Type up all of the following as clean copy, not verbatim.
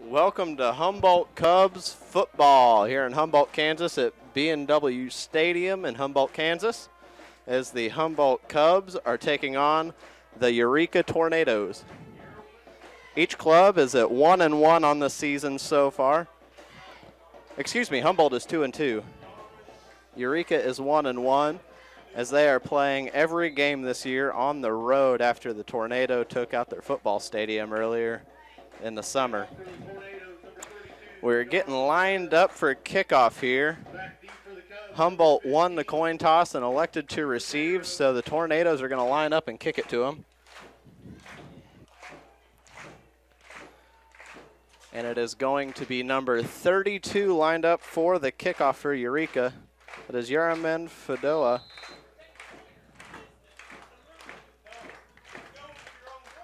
Welcome to Humboldt Cubs football here in Humboldt, Kansas at B&W Stadium in Humboldt, Kansas, as the Humboldt Cubs are taking on the Eureka Tornadoes. Each club is at 1-1 on the season so far. Excuse me, Humboldt is 2-2. Eureka is 1-1 as they are playing every game this year on the road after the tornado took out their football stadium earlier in the summer. We're getting lined up for kickoff here. Humboldt won the coin toss and elected to receive, so the Tornadoes are going to line up and kick it to them. And it is going to be number 32 lined up for the kickoff for Eureka. It is Yaramen Fedoa.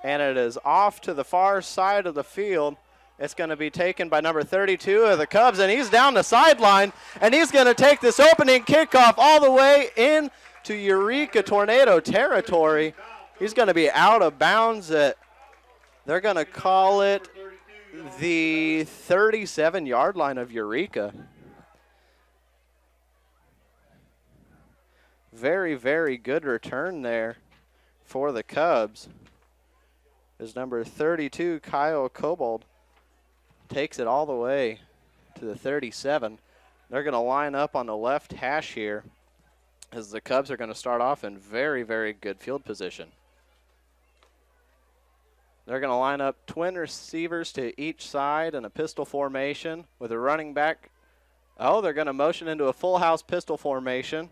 And it is off to the far side of the field. It's going to be taken by number 32 of the Cubs, and he's down the sideline, and he's going to take this opening kickoff all the way into Eureka Tornado territory. He's going to be out of bounds. They're going to call it the 37-yard line of Eureka. Very, very good return there for the Cubs. As number 32, Kyle Kobold, takes it all the way to the 37. They're going to line up on the left hash here as the Cubs are going to start off in very, very good field position. They're going to line up twin receivers to each side in a pistol formation with a running back. Oh, they're going to motion into a full house pistol formation.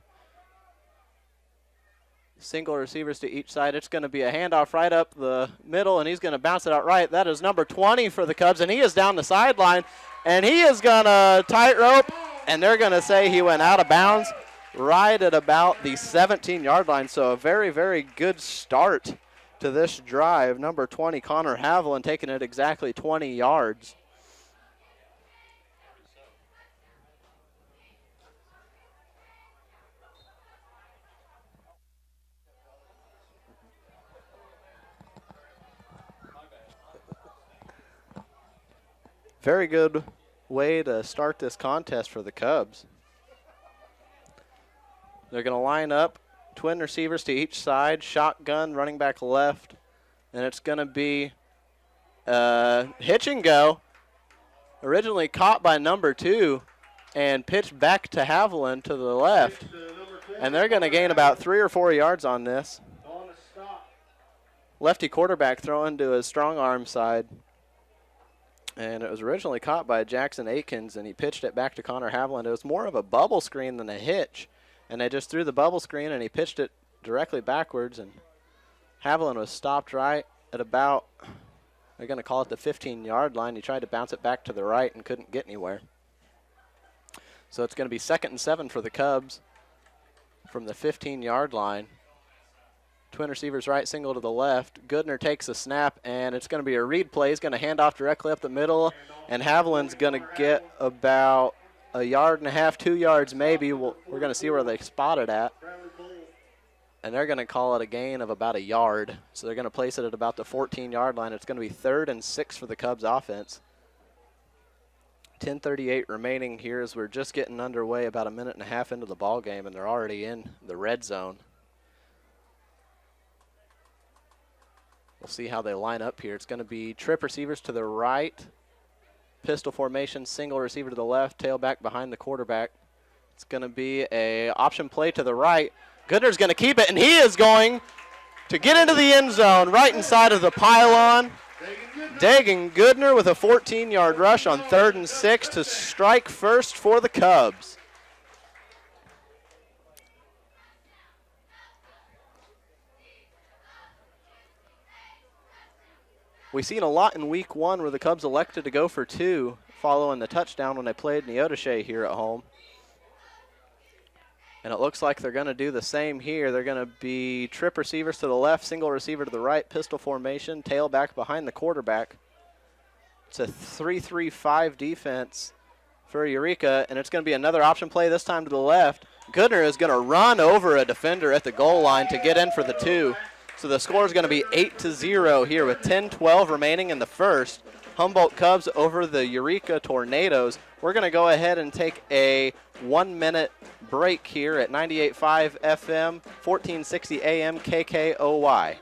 Single receivers to each side. It's going to be a handoff right up the middle, and he's going to bounce it out right. That is number 20 for the Cubs, and he is down the sideline, and he is going to tightrope, and they're going to say he went out of bounds right at about the 17-yard line. So a very, very good start to this drive. Number 20, Connor Haviland, taking it exactly 20 yards. Very good way to start this contest for the Cubs. They're going to line up twin receivers to each side, shotgun, running back left, and it's going to be hitch and go. Originally caught by number 2 and pitched back to Haviland to the left, and they're going to gain about 3 or 4 yards on this. Lefty quarterback throwing to his strong arm side. And it was originally caught by Jackson Aikens, and he pitched it back to Connor Haviland. It was more of a bubble screen than a hitch, and they just threw the bubble screen, and he pitched it directly backwards, and Haviland was stopped right at about, they're going to call it the 15-yard line. He tried to bounce it back to the right and couldn't get anywhere. So it's going to be 2nd and 7 for the Cubs from the 15-yard line. Twin receivers right, single to the left. Goodner takes a snap, and it's going to be a read play. He's going to hand off directly up the middle, and Haviland's going to get about 1.5 yards, 2 yards maybe. We're going to see where they spot it at. And they're going to call it a gain of about 1 yard. So they're going to place it at about the 14-yard line. It's going to be 3rd and 6 for the Cubs offense. 10:38 remaining here as we're just getting underway, about 1.5 minutes into the ball game, and they're already in the red zone. We'll see how they line up here. It's going to be trip receivers to the right, pistol formation, single receiver to the left, tailback behind the quarterback. It's going to be a option play to the right. Goodner's going to keep it, and he is going to get into the end zone right inside of the pylon. Dagan Goodner with a 14-yard rush on 3rd and 6 to strike first for the Cubs. We've seen a lot in week 1 where the Cubs elected to go for 2 following the touchdown when they played Neodesha here at home. And it looks like they're going to do the same here. They're going to be trip receivers to the left, single receiver to the right, pistol formation, tailback behind the quarterback. It's a 3-3-5 defense for Eureka, and it's going to be another option play, this time to the left. Goodner is going to run over a defender at the goal line to get in for the 2. So the score is going to be 8-0 here with 10-12 remaining in the first. Humboldt Cubs over the Eureka Tornadoes. We're going to go ahead and take a 1-minute break here at 98.5 FM, 1460 AM KKOY.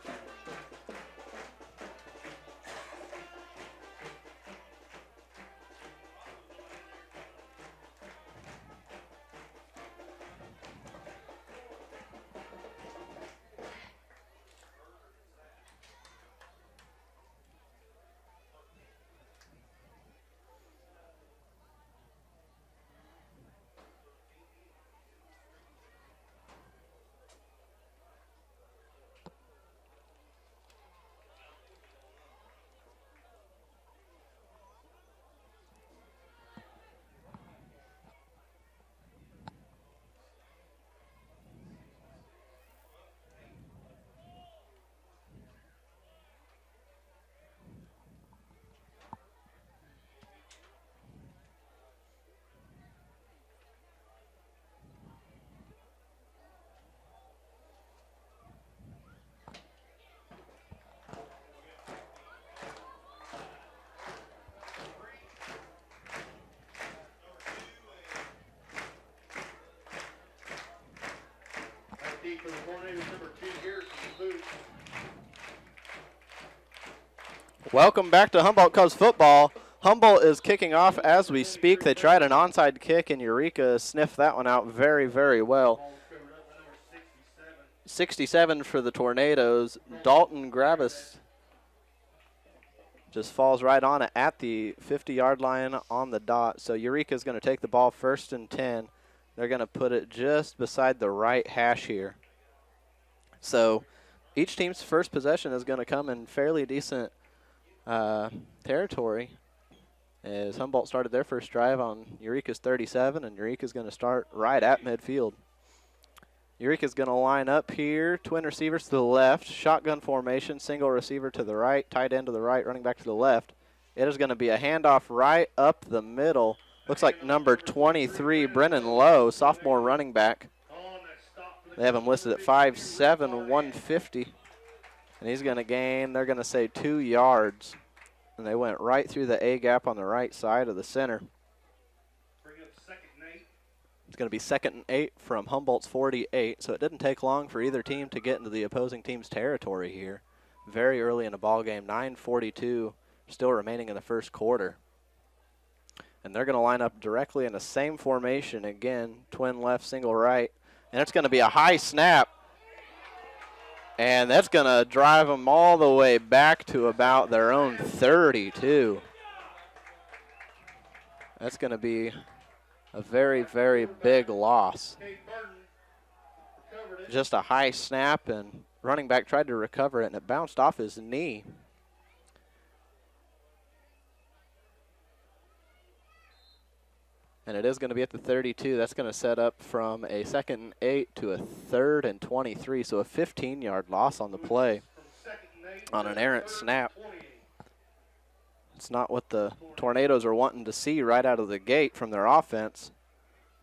Welcome back to Humboldt Cubs football. Humboldt is kicking off as we speak. They tried an onside kick, and Eureka sniffed that one out very, very well. 67 for the Tornadoes. Dalton Gravis just falls right on it at the 50-yard line on the dot. So Eureka's going to take the ball 1st and 10. They're going to put it just beside the right hash here. So each team's first possession is going to come in fairly decent territory, as Humboldt started their first drive on Eureka's 37, and Eureka's going to start right at midfield. Eureka's going to line up here, twin receivers to the left, shotgun formation, single receiver to the right, tight end to the right, running back to the left. It is going to be a handoff right up the middle. Looks like number 23, Brennan Lowe, sophomore running back. They have him listed at 5'7", 150. And he's going to gain, they're going to say 2 yards. And they went right through the A gap on the right side of the center. It's going to be 2nd and 8 from Humboldt's 48. So it didn't take long for either team to get into the opposing team's territory here. Very early in the ball game, 9:42 still remaining in the first quarter. And they're going to line up directly in the same formation again, twin left, single right. And it's going to be a high snap. And that's going to drive them all the way back to about their own 32. That's going to be a very, very big loss. Just a high snap, and running back tried to recover it, and it bounced off his knee. And it is going to be at the 32. That's going to set up from a 2nd and 8 to a 3rd and 23. So a 15-yard loss on the play on an errant snap. It's not what the Tornadoes are wanting to see right out of the gate from their offense.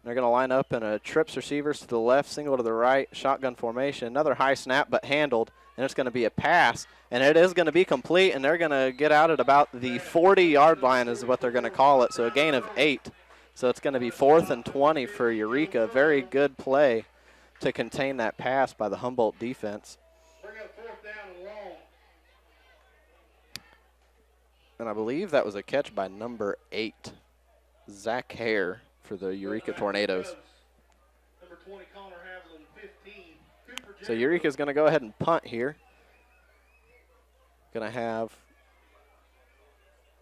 They're going to line up in a trips receivers to the left, single to the right, shotgun formation. Another high snap but handled, and it's going to be a pass. And it is going to be complete, and they're going to get out at about the 40-yard line is what they're going to call it. So a gain of 8. So it's going to be 4th and 20 for Eureka. Very good play to contain that pass by the Humboldt defense. Bring up 4th down and long. And I believe that was a catch by number 8, Zach Hare, for the Eureka Tornadoes. Number 20, Connor Havlin, 15. So Eureka's going to go ahead and punt here. Going to have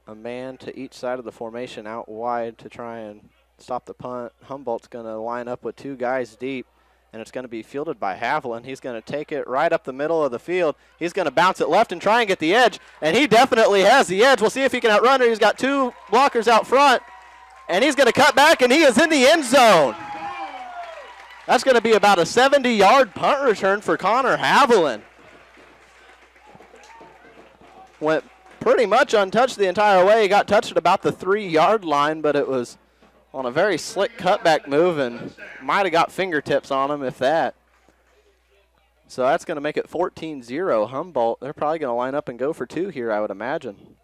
a man to each side of the formation out wide to try and stop the punt. Humboldt's going to line up with 2 guys deep, and it's going to be fielded by Havlin. He's going to take it right up the middle of the field. He's going to bounce it left and try and get the edge, and he definitely has the edge. We'll see if he can outrun her. He's got 2 blockers out front, and he's going to cut back, and he is in the end zone. That's going to be about a 70-yard punt return for Connor Havlin. Went pretty much untouched the entire way. He got touched at about the 3-yard line, but it was on a very slick cutback move and might have got fingertips on him, if that. So that's going to make it 14-0 Humboldt. They're probably going to line up and go for 2 here, I would imagine.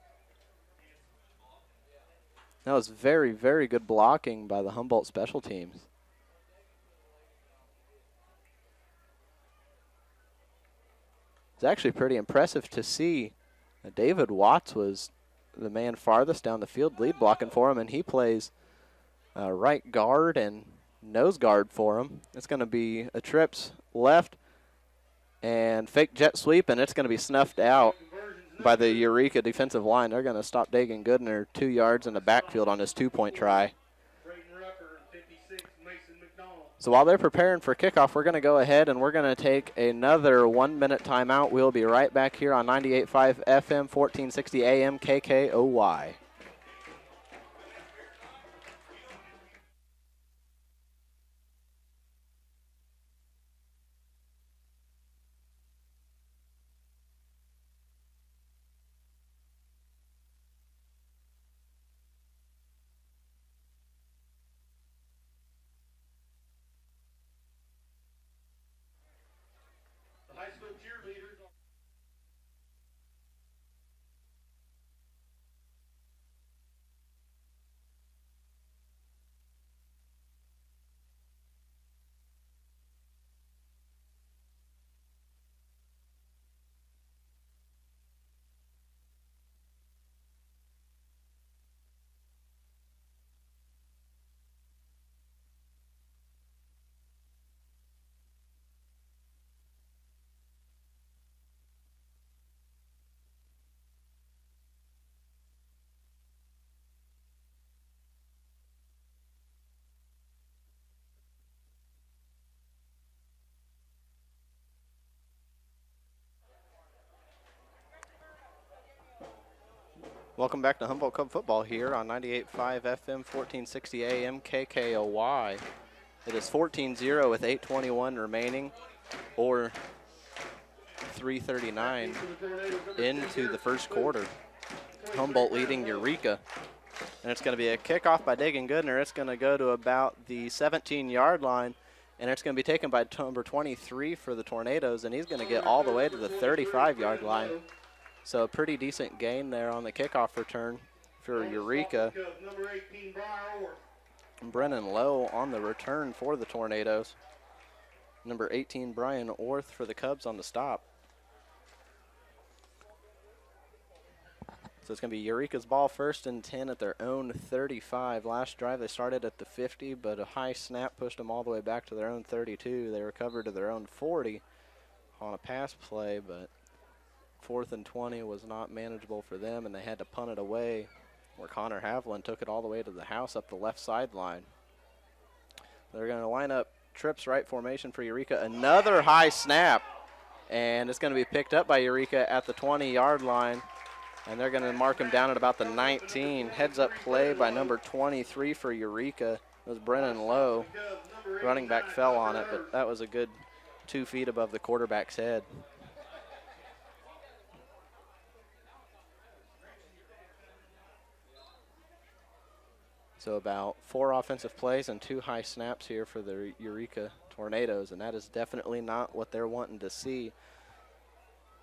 That was very, very good blocking by the Humboldt special teams. It's actually pretty impressive to see that David Watts was the man farthest down the field lead blocking for him, and he plays right guard and nose guard for him. It's going to be a trips left and fake jet sweep, and it's going to be snuffed out by the Eureka defensive line. They're going to stop Dagan Goodner 2 yards in the backfield on his 2-point try. So while they're preparing for kickoff, we're going to go ahead and we're going to take another 1-minute timeout. We'll be right back here on 98.5 FM, 1460 AM, KKOY. Welcome back to Humboldt Cub football here on 98.5 FM, 1460 AM, KKOY. It is 14-0 with 8:21 remaining, or 3:39 into the first quarter. Humboldt leading Eureka. And it's going to be a kickoff by Dagan Goodner. It's going to go to about the 17-yard line, and it's going to be taken by number 23 for the Tornadoes, and he's going to get all the way to the 35-yard line. So a pretty decent gain there on the kickoff return for Eureka. Brennan Lowe on the return for the Tornadoes. Number 18, Brian Orth for the Cubs on the stop. So it's going to be Eureka's ball, 1st and 10 at their own 35. Last drive they started at the 50, but a high snap pushed them all the way back to their own 32. They recovered to their own 40 on a pass play, but 4th and 20 was not manageable for them, and they had to punt it away, where Connor Haviland took it all the way to the house up the left sideline. They're going to line up trips right formation for Eureka. Another high snap, and it's going to be picked up by Eureka at the 20-yard line, and they're going to mark him down at about the 19. Heads-up play by number 23 for Eureka. It was Brennan Lowe. Running back fell on it, but that was a good 2 feet above the quarterback's head. So about 4 offensive plays and 2 high snaps here for the Eureka Tornadoes, and that is definitely not what they're wanting to see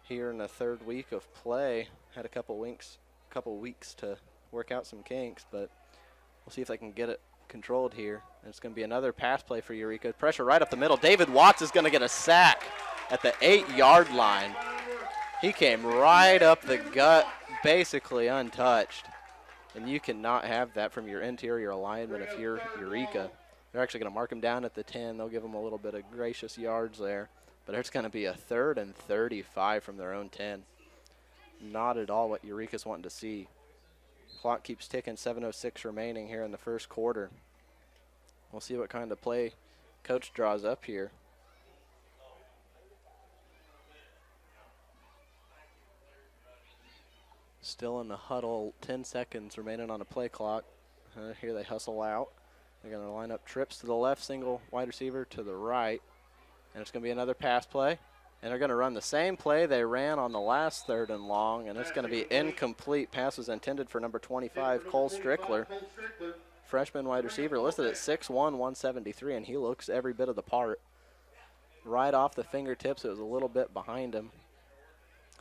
here in the 3rd week of play. Had a couple weeks to work out some kinks, but we'll see if they can get it controlled here. And it's going to be another pass play for Eureka. Pressure right up the middle. David Watts is going to get a sack at the 8-yard line. He came right up the gut, basically untouched. And you cannot have that from your interior lineman if you're Eureka. They're actually going to mark him down at the 10. They'll give him a little bit of gracious yards there. But it's going to be a 3rd and 35 from their own 10. Not at all what Eureka's wanting to see. Clock keeps ticking, 7:06 remaining here in the first quarter. We'll see what kind of play coach draws up here. Still in the huddle, 10 seconds remaining on the play clock. Here they hustle out. They're going to line up trips to the left, single wide receiver to the right. And it's going to be another pass play. And they're going to run the same play they ran on the last 3rd and long, and it's going to be incomplete. Pass was intended for number 25, Cole Strickler. Freshman wide receiver listed at 6'1", 173, and he looks every bit of the part. Right off the fingertips, it was a little bit behind him.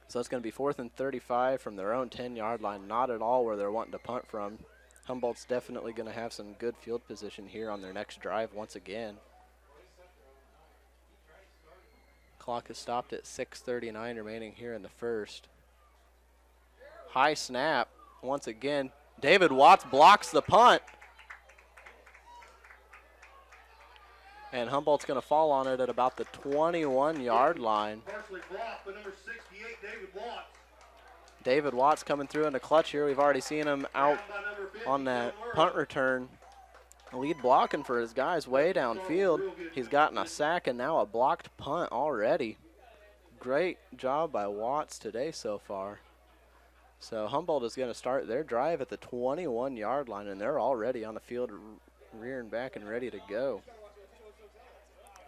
So it's going to be 4th and 35 from their own 10-yard line. Not at all where they're wanting to punt from. Humboldt's definitely going to have some good field position here on their next drive once again. Clock is stopped at 6:39 remaining here in the first. High snap once again. David Watts blocks the punt. And Humboldt's going to fall on it at about the 21-yard line. Partially blocked by number 68, David Watts. David Watts coming through in the clutch here. We've already seen him out on that punt return. Lead blocking for his guys way downfield. He's gotten a sack and now a blocked punt already. Great job by Watts today so far. So Humboldt is going to start their drive at the 21-yard line, and they're already on the field rearing back and ready to go.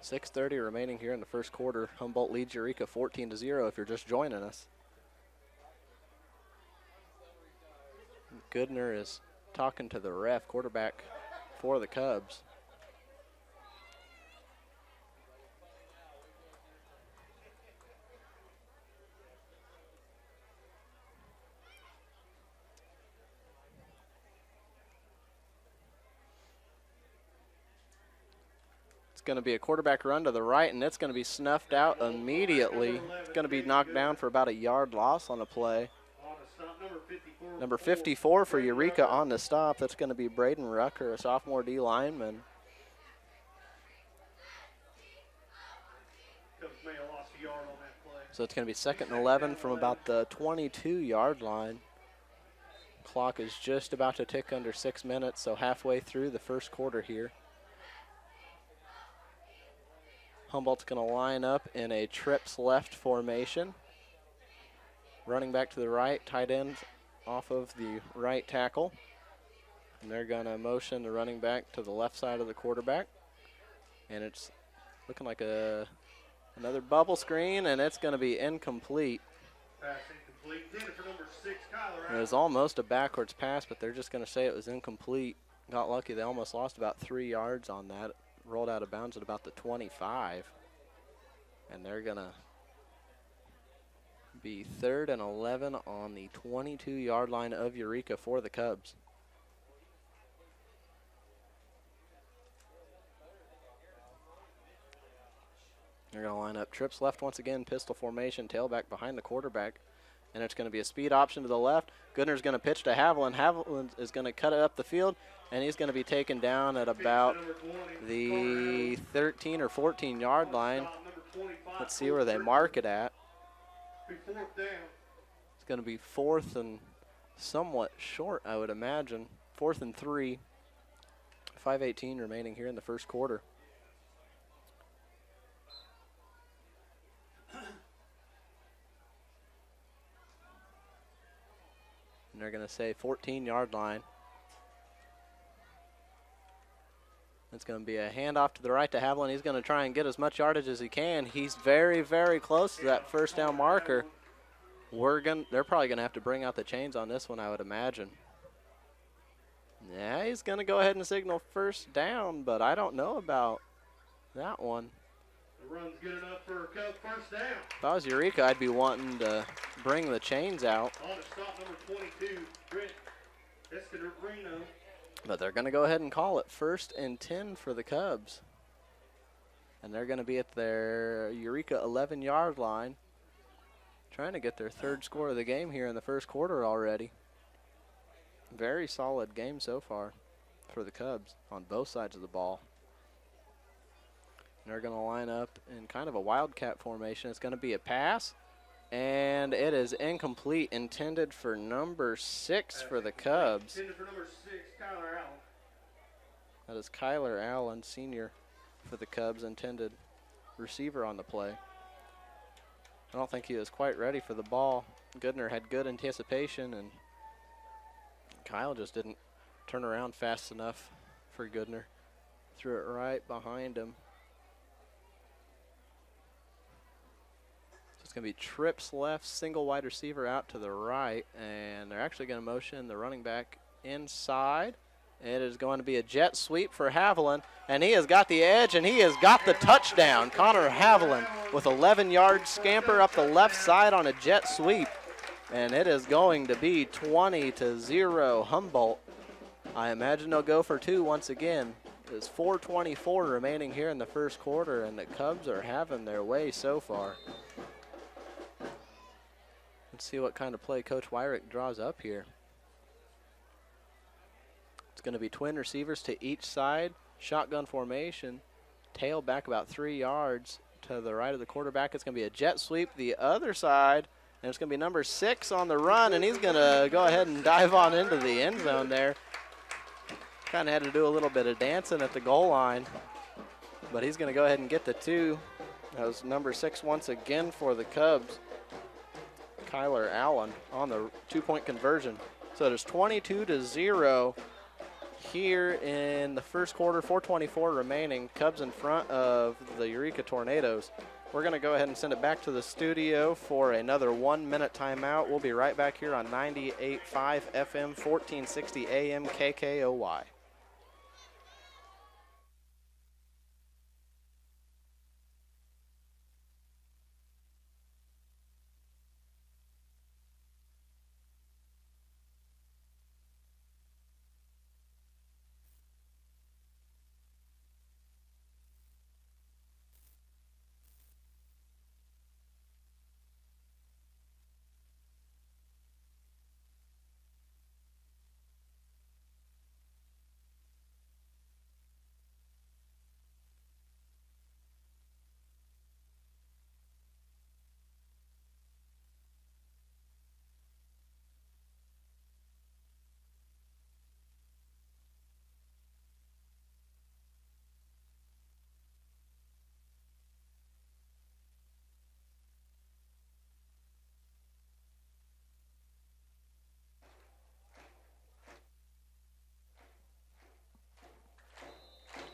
6:30 remaining here in the first quarter. Humboldt leads Eureka 14-0 if you're just joining us. Goodner is talking to the ref, quarterback for the Cubs. It's going to be a quarterback run to the right, and it's going to be snuffed out immediately. It's going to be knocked down for about a yard loss on the play. Number 54 for Eureka on the stop. That's going to be Braden Rucker, a sophomore D lineman. So it's going to be 2nd and 11 from about the 22-yard line. Clock is just about to tick under 6 minutes, so halfway through the first quarter here. Humboldt's going to line up in a trips left formation. Running back to the right, tight end off of the right tackle. And they're going to motion the running back to the left side of the quarterback. And it's looking like another bubble screen, and it's going to be incomplete. Pass incomplete. Intended for number 6, Kyler Allen. It was almost a backwards pass, but they're just going to say it was incomplete. Got lucky. They almost lost about 3 yards on that. Rolled out of bounds at about the 25. And they're going to be 3rd and 11 on the 22-yard line of Eureka for the Cubs. They're going to line up trips left once again, pistol formation, tailback behind the quarterback. And it's going to be a speed option to the left. Goodner's going to pitch to Haviland. Haviland is going to cut it up the field, and he's going to be taken down at about the 13 or 14-yard line. Let's see where they mark it at. It's going to be 4th and somewhat short, I would imagine. 4th and 3. 5:18 remaining here in the first quarter. And they're going to say 14-yard line. It's going to be a handoff to the right to Haviland. He's going to try and get as much yardage as he can. He's very, very close to that first down marker. They're probably going to have to bring out the chains on this one, I would imagine. Yeah, he's going to go ahead and signal first down, but I don't know about that one. The run's good enough for a first down. If I was Eureka, I'd be wanting to bring the chains out. On to stop number 22, Brent Escudero. But they're going to go ahead and call it 1st and 10 for the Cubs. And they're going to be at their Eureka 11-yard line, trying to get their 3rd score of the game here in the first quarter already. Very solid game so far for the Cubs on both sides of the ball. And they're going to line up in kind of a wildcat formation. It's going to be a pass, and it is incomplete, intended for number 6 for the Cubs. Intended for number 6, Kyler Allen. That is Kyler Allen, senior for the Cubs, intended receiver on the play. I don't think he was quite ready for the ball. Goodner had good anticipation, and Kyle just didn't turn around fast enough for Goodner. Threw it right behind him. It's going to be trips left, single wide receiver out to the right, and they're actually going to motion the running back inside. It is going to be a jet sweep for Haviland, and he has got the edge, and he has got the touchdown. Connor Haviland with 11-yard scamper up the left side on a jet sweep, and it is going to be 20-0 Humboldt. I imagine they'll go for 2 once again. There's 4:24 remaining here in the first quarter, and the Cubs are having their way so far. Let's see what kind of play Coach Wyrick draws up here. It's going to be twin receivers to each side, shotgun formation, tail back about 3 yards to the right of the quarterback. It's going to be a jet sweep the other side, and it's going to be number 6 on the run, and he's going to go ahead and dive on into the end zone there. Kind of had to do a little bit of dancing at the goal line, but he's going to go ahead and get the 2. That was number 6 once again for the Cubs, Kyler Allen, on the 2-point conversion. So there's 22-0 here in the first quarter, 4:24 remaining. Cubs in front of the Eureka Tornadoes. We're going to go ahead and send it back to the studio for another 1-minute timeout. We'll be right back here on 98.5 FM, 1460 AM KKOY.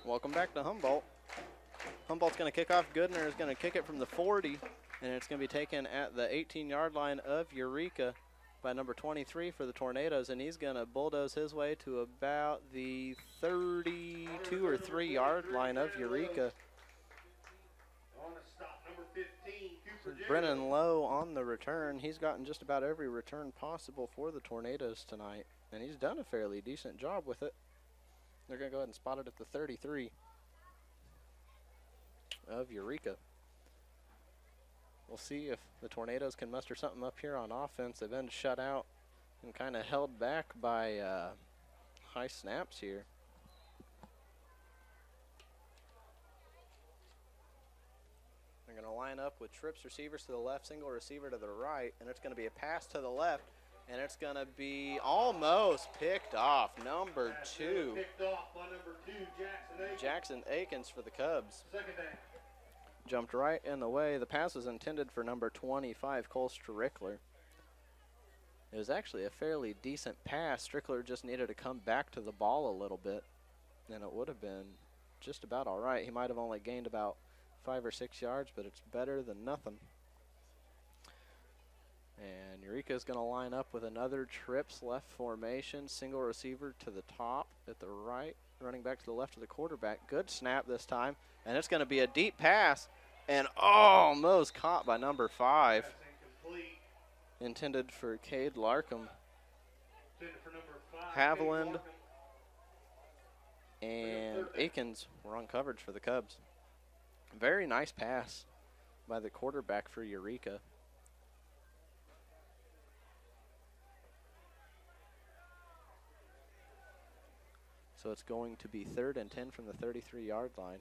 Welcome back to Humboldt. Humboldt's going to kick off. Goodner is going to kick it from the 40, and it's going to be taken at the 18-yard line of Eureka by number 23 for the Tornadoes, and he's going to bulldoze his way to about the 32 or 3-yard line of Eureka. Brennan Lowe on the return. He's gotten just about every return possible for the Tornadoes tonight, and he's done a fairly decent job with it. They're going to go ahead and spot it at the 33 of Eureka. We'll see if the Tornadoes can muster something up here on offense. They've been shut out and kind of held back by high snaps here. They're going to line up with trips receivers to the left, single receiver to the right, and it's going to be a pass to the left. And it's going to be almost picked off. Number 2. Picked off by number 2, Jackson Akins for the Cubs. Second down. Jumped right in the way. The pass was intended for number 25, Cole Strickler. It was actually a fairly decent pass. Strickler just needed to come back to the ball a little bit, and it would have been just about all right. He might have only gained about 5 or 6 yards, but it's better than nothing. And Eureka is going to line up with another trips left formation. Single receiver to the top at the right. Running back to the left of the quarterback. Good snap this time. And it's going to be a deep pass. And almost caught by number 5. That's incomplete. Intended for Cade Larkham. Intended for number 5. Haviland and Akins were on coverage for the Cubs. Very nice pass by the quarterback for Eureka. So it's going to be 3rd and 10 from the 33-yard line.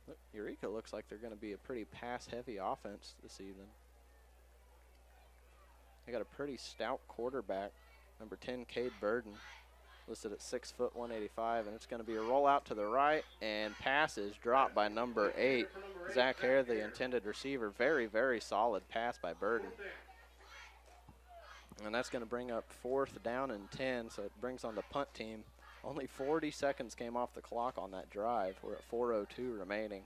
Look, Eureka looks like they're going to be a pretty pass-heavy offense this evening. They got a pretty stout quarterback, number 10, Cade Burden, listed at 6 foot 185, and it's going to be a rollout to the right, and pass is dropped by number 8, Zach Hare, the intended receiver. Very, very solid pass by Burden. And that's going to bring up 4th down and 10, so it brings on the punt team. Only 40 seconds came off the clock on that drive. We're at 4:02 remaining.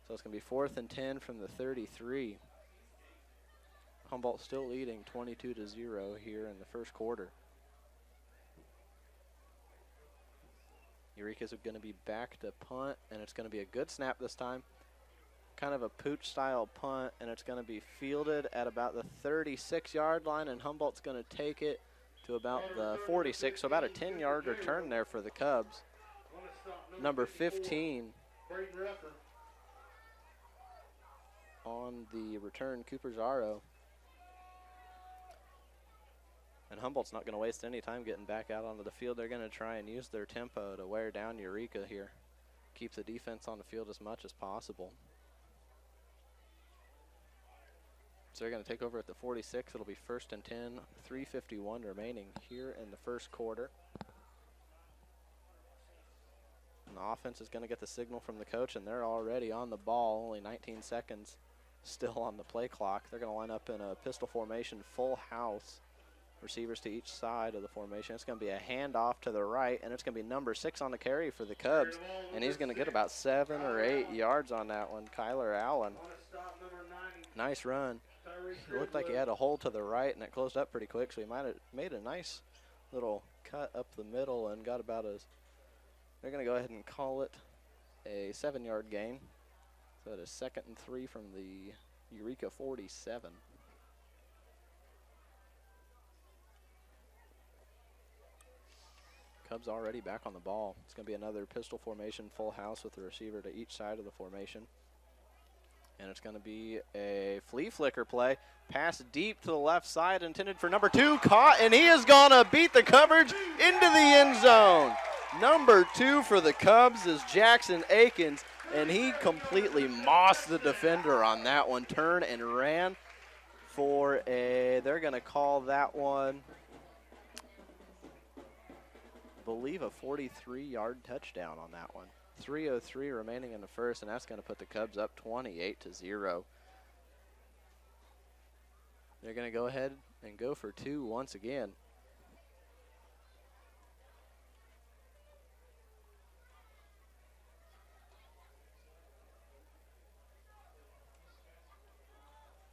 So it's going to be 4th and 10 from the 33. Humboldt still leading 22-0 here in the first quarter. Eureka's going to be back to punt, and it's going to be a good snap this time. Kind of a pooch-style punt, and it's going to be fielded at about the 36-yard line, and Humboldt's going to take it to about the 46, so about a 10-yard return there for the Cubs. Number 15 on the return, Cooper Zaro. And Humboldt's not going to waste any time getting back out onto the field. They're going to try and use their tempo to wear down Eureka here. Keep the defense on the field as much as possible. So they're going to take over at the 46. It'll be 1st and 10, 3:51 remaining here in the first quarter. And the offense is going to get the signal from the coach, and they're already on the ball. Only 19 seconds still on the play clock. They're going to line up in a pistol formation, full house. Receivers to each side of the formation. It's going to be a handoff to the right, and it's going to be number 6 on the carry for the Cubs. And he's going to get about 7 or 8 yards on that one, Kyler Allen. Nice run. It looked like he had a hole to the right, and it closed up pretty quick, so he might have made a nice little cut up the middle and got about as, they're going to go ahead and call it a 7-yard gain. So it is 2nd and 3 from the Eureka 47. Cubs already back on the ball. It's going to be another pistol formation, full house with the receiver to each side of the formation. And it's going to be a flea flicker play. Pass deep to the left side, intended for number 2. Caught, and he is going to beat the coverage into the end zone. Number 2 for the Cubs is Jackson Akins, and he completely mossed the defender on that one. Turned and ran for a, they're going to call that one, believe a 43-yard touchdown on that one. 3:03 remaining in the first, and that's going to put the Cubs up 28-0. They're going to go ahead and go for 2 once again.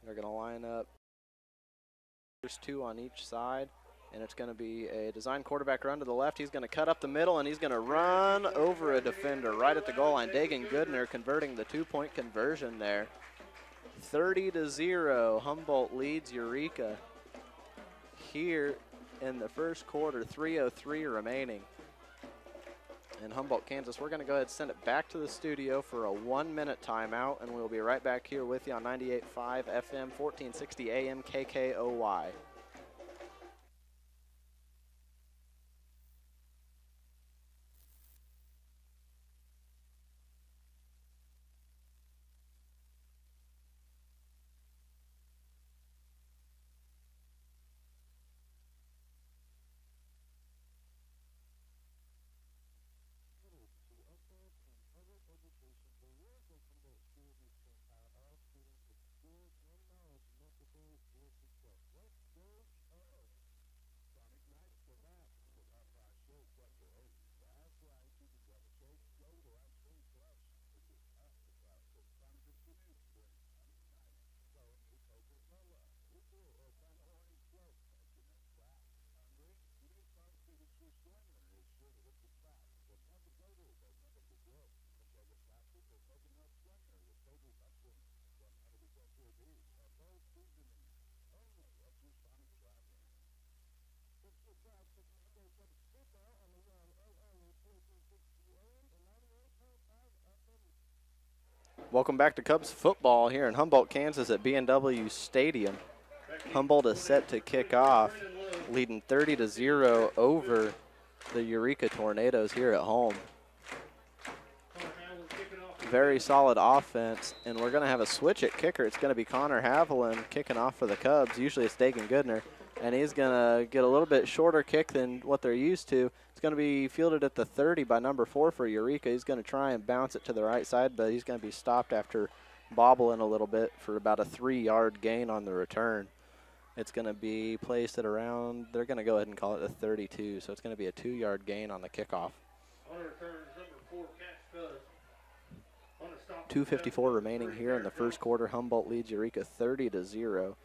They're going to line up. There's 2 on each side. And it's going to be a design quarterback run to the left. He's going to cut up the middle, and he's going to run over a defender right at the goal line. Dagan Goodner converting the 2-point conversion there. 30-0, Humboldt leads Eureka here in the first quarter, 3:03 remaining. In Humboldt, Kansas, we're going to go ahead and send it back to the studio for a 1-minute timeout, and we'll be right back here with you on 98.5 FM, 1460 AM KKOY. Welcome back to Cubs football here in Humboldt, Kansas at B&W Stadium. Humboldt is set to kick off, leading 30-0 over the Eureka Tornadoes here at home. Very solid offense, and we're going to have a switch at kicker. It's going to be Connor Haviland kicking off for the Cubs. Usually it's Dagan Goodner, and he's going to get a little bit shorter kick than what they're used to. It's going to be fielded at the 30 by number 4 for Eureka. He's going to try and bounce it to the right side, but he's going to be stopped after bobbling a little bit for about a 3-yard gain on the return. It's going to be placed at around, they're going to go ahead and call it the 32, so it's going to be a 2-yard gain on the kickoff. 2:54 remaining here in the first quarter. Humboldt leads Eureka 30-0.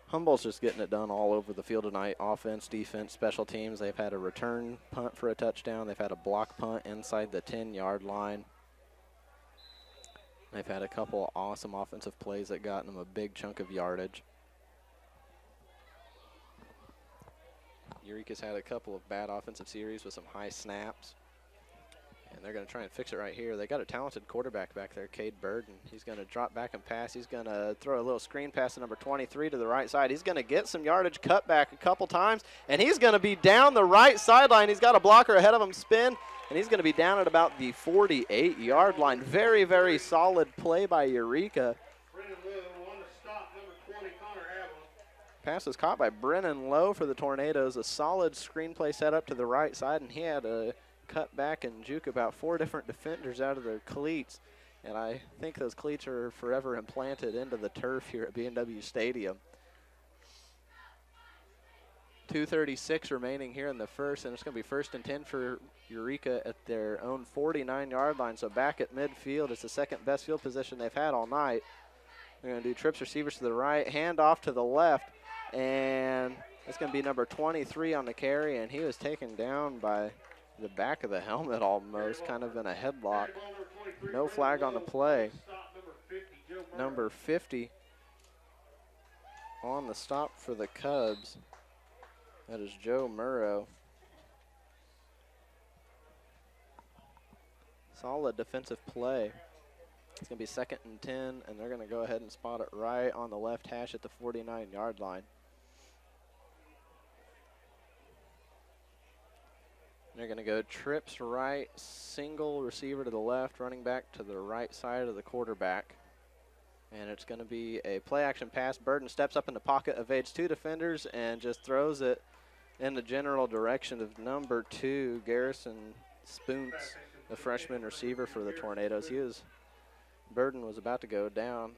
Humboldt's just getting it done all over the field tonight. Offense, defense, special teams. They've had a return punt for a touchdown. They've had a block punt inside the 10-yard line. They've had a couple awesome offensive plays that got them a big chunk of yardage. Eureka's had a couple of bad offensive series with some high snaps. And they're going to try and fix it right here. They got a talented quarterback back there, Cade Burden. He's going to drop back and pass. He's going to throw a little screen pass to number 23 to the right side. He's going to get some yardage, cut back a couple times, and he's going to be down the right sideline. He's got a blocker ahead of him, spin, and he's going to be down at about the 48-yard line. Very, very solid play by Eureka. Pass was caught by Brennan Lowe for the Tornadoes. A solid screenplay set up to the right side, and he had a cut back and juke about 4 different defenders out of their cleats. And I think those cleats are forever implanted into the turf here at B&W Stadium. 2:36 remaining here in the first, and it's going to be 1st and 10 for Eureka at their own 49-yard line. So back at midfield, it's the second best field position they've had all night. They're going to do trips receivers to the right, hand off to the left, and it's going to be number 23 on the carry, and he was taken down by the back of the helmet almost, kind of in a headlock. No flag on the play. Number 50 on the stop for the Cubs. That is Joe Murrow. Solid defensive play. It's going to be 2nd and 10, and they're going to go ahead and spot it right on the left hash at the 49-yard line. They're going to go trips right, single receiver to the left, running back to the right side of the quarterback. And it's going to be a play-action pass. Burden steps up in the pocket, evades 2 defenders, and just throws it in the general direction of number 2, Garrison Spoons, the freshman receiver for the Tornadoes. Burden was about to go down.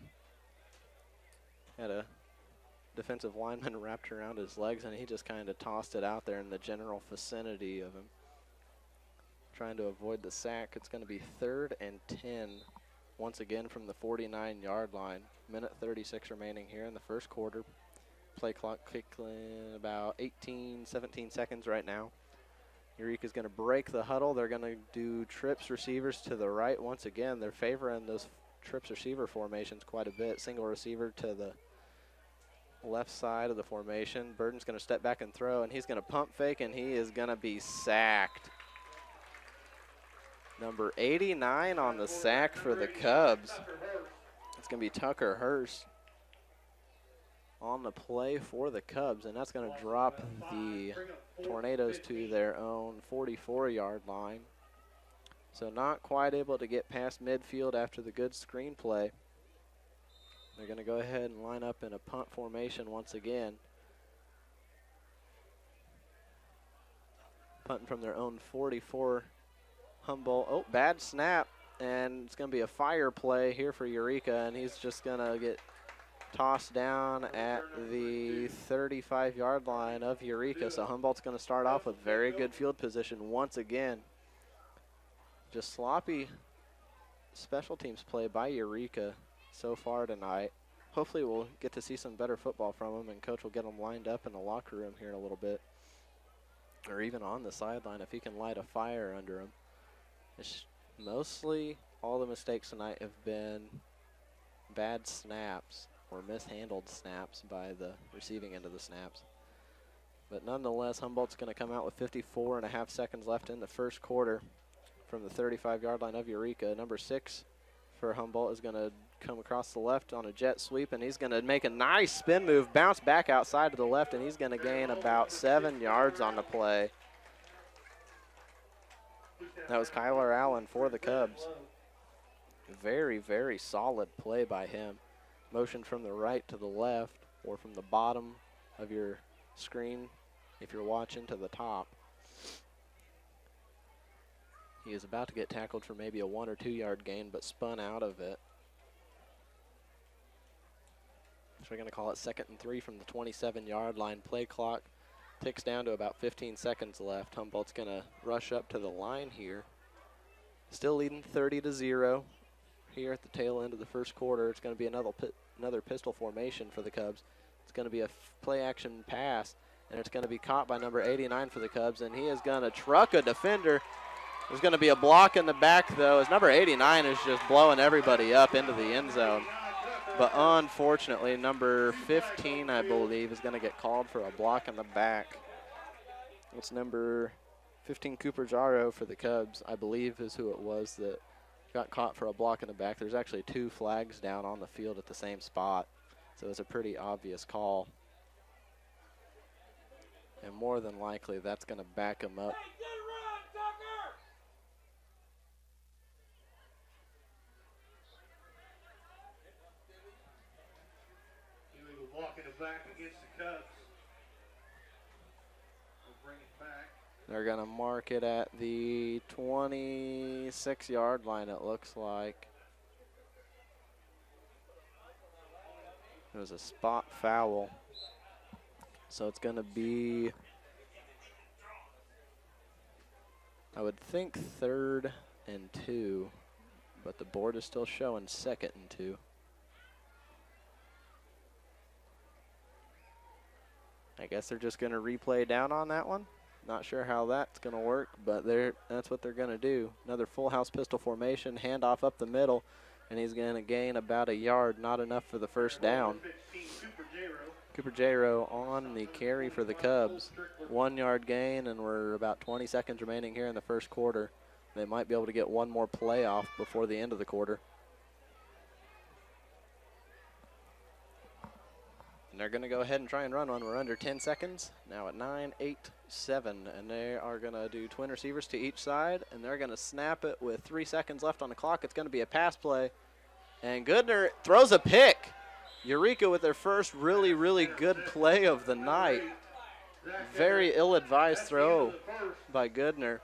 Had a defensive lineman wrapped around his legs, and he just kind of tossed it out there in the general vicinity of him, trying to avoid the sack. It's going to be 3rd and 10 once again from the 49-yard line. 1:36 remaining here in the first quarter. Play clock kicking about 17 seconds right now. Eureka's going to break the huddle. They're going to do trips receivers to the right once again. They're favoring those trips receiver formations quite a bit. Single receiver to the left side of the formation. Burden's going to step back and throw, and he's going to pump fake, and he is going to be sacked. Number 89 on the sack for the Cubs. It's going to be Tucker Hurst on the play for the Cubs, and that's going to drop the Tornadoes to their own 44-yard line. So not quite able to get past midfield after the good screen play. They're going to go ahead and line up in a punt formation once again. Punting from their own 44. Humboldt, oh, bad snap, and it's going to be a fire play here for Eureka, and he's just going to get tossed down at the 35-yard line of Eureka. So Humboldt's going to start off with very good field position once again. Just sloppy special teams play by Eureka so far tonight. Hopefully we'll get to see some better football from them, and Coach will get them lined up in the locker room here in a little bit, or even on the sideline if he can light a fire under them. Mostly all the mistakes tonight have been bad snaps or mishandled snaps by the receiving end of the snaps. But nonetheless, Humboldt's going to come out with 54.5 seconds left in the first quarter from the 35-yard line of Eureka. Number 6 for Humboldt is going to come across the left on a jet sweep, and he's going to make a nice spin move, bounce back outside to the left, and he's going to gain about 7 yards on the play. That was Kyler Allen for the Cubs. Very, very solid play by him. Motion from the right to the left, or from the bottom of your screen if you're watching to the top. He is about to get tackled for maybe a 1 or 2 yard gain, but spun out of it. So we're going to call it 2nd and 3 from the 27-yard line. Play clock ticks down to about 15 seconds left. Humboldt's going to rush up to the line here. Still leading 30-0 here at the tail end of the first quarter. It's going to be another pistol formation for the Cubs. It's going to be a play-action pass, and it's going to be caught by number 89 for the Cubs, and he is going to truck a defender. There's going to be a block in the back, though, as number 89 is just blowing everybody up into the end zone. But unfortunately, number 15, I believe, is going to get called for a block in the back. It's number 15, Cooper Jarro for the Cubs, I believe is who it was that got caught for a block in the back. There's actually 2 flags down on the field at the same spot, so it's a pretty obvious call. And more than likely, that's going to back him up. Illegal block in the back against the Cubs. We'll bring it back. They're going to mark it at the 26-yard line, it looks like. It was a spot foul. So it's going to be, I would think 3rd and 2, but the board is still showing 2nd and 2. I guess they're just going to replay down on that one. Not sure how that's going to work, but that's what they're going to do. Another full house pistol formation, handoff up the middle, and he's going to gain about a yard, not enough for the first down. Cooper Jarro on the carry for the Cubs. 1-yard gain, and we're about 20 seconds remaining here in the first quarter. They might be able to get one more play off before the end of the quarter. And they're going to go ahead and try and run one. We're under 10 seconds. Now at 9, 8, 7. And they are going to do twin receivers to each side, and they're going to snap it with 3 seconds left on the clock. It's going to be a pass play. And Goodner throws a pick. Eureka with their first really, really good play of the night. Very ill-advised throw by Goodner.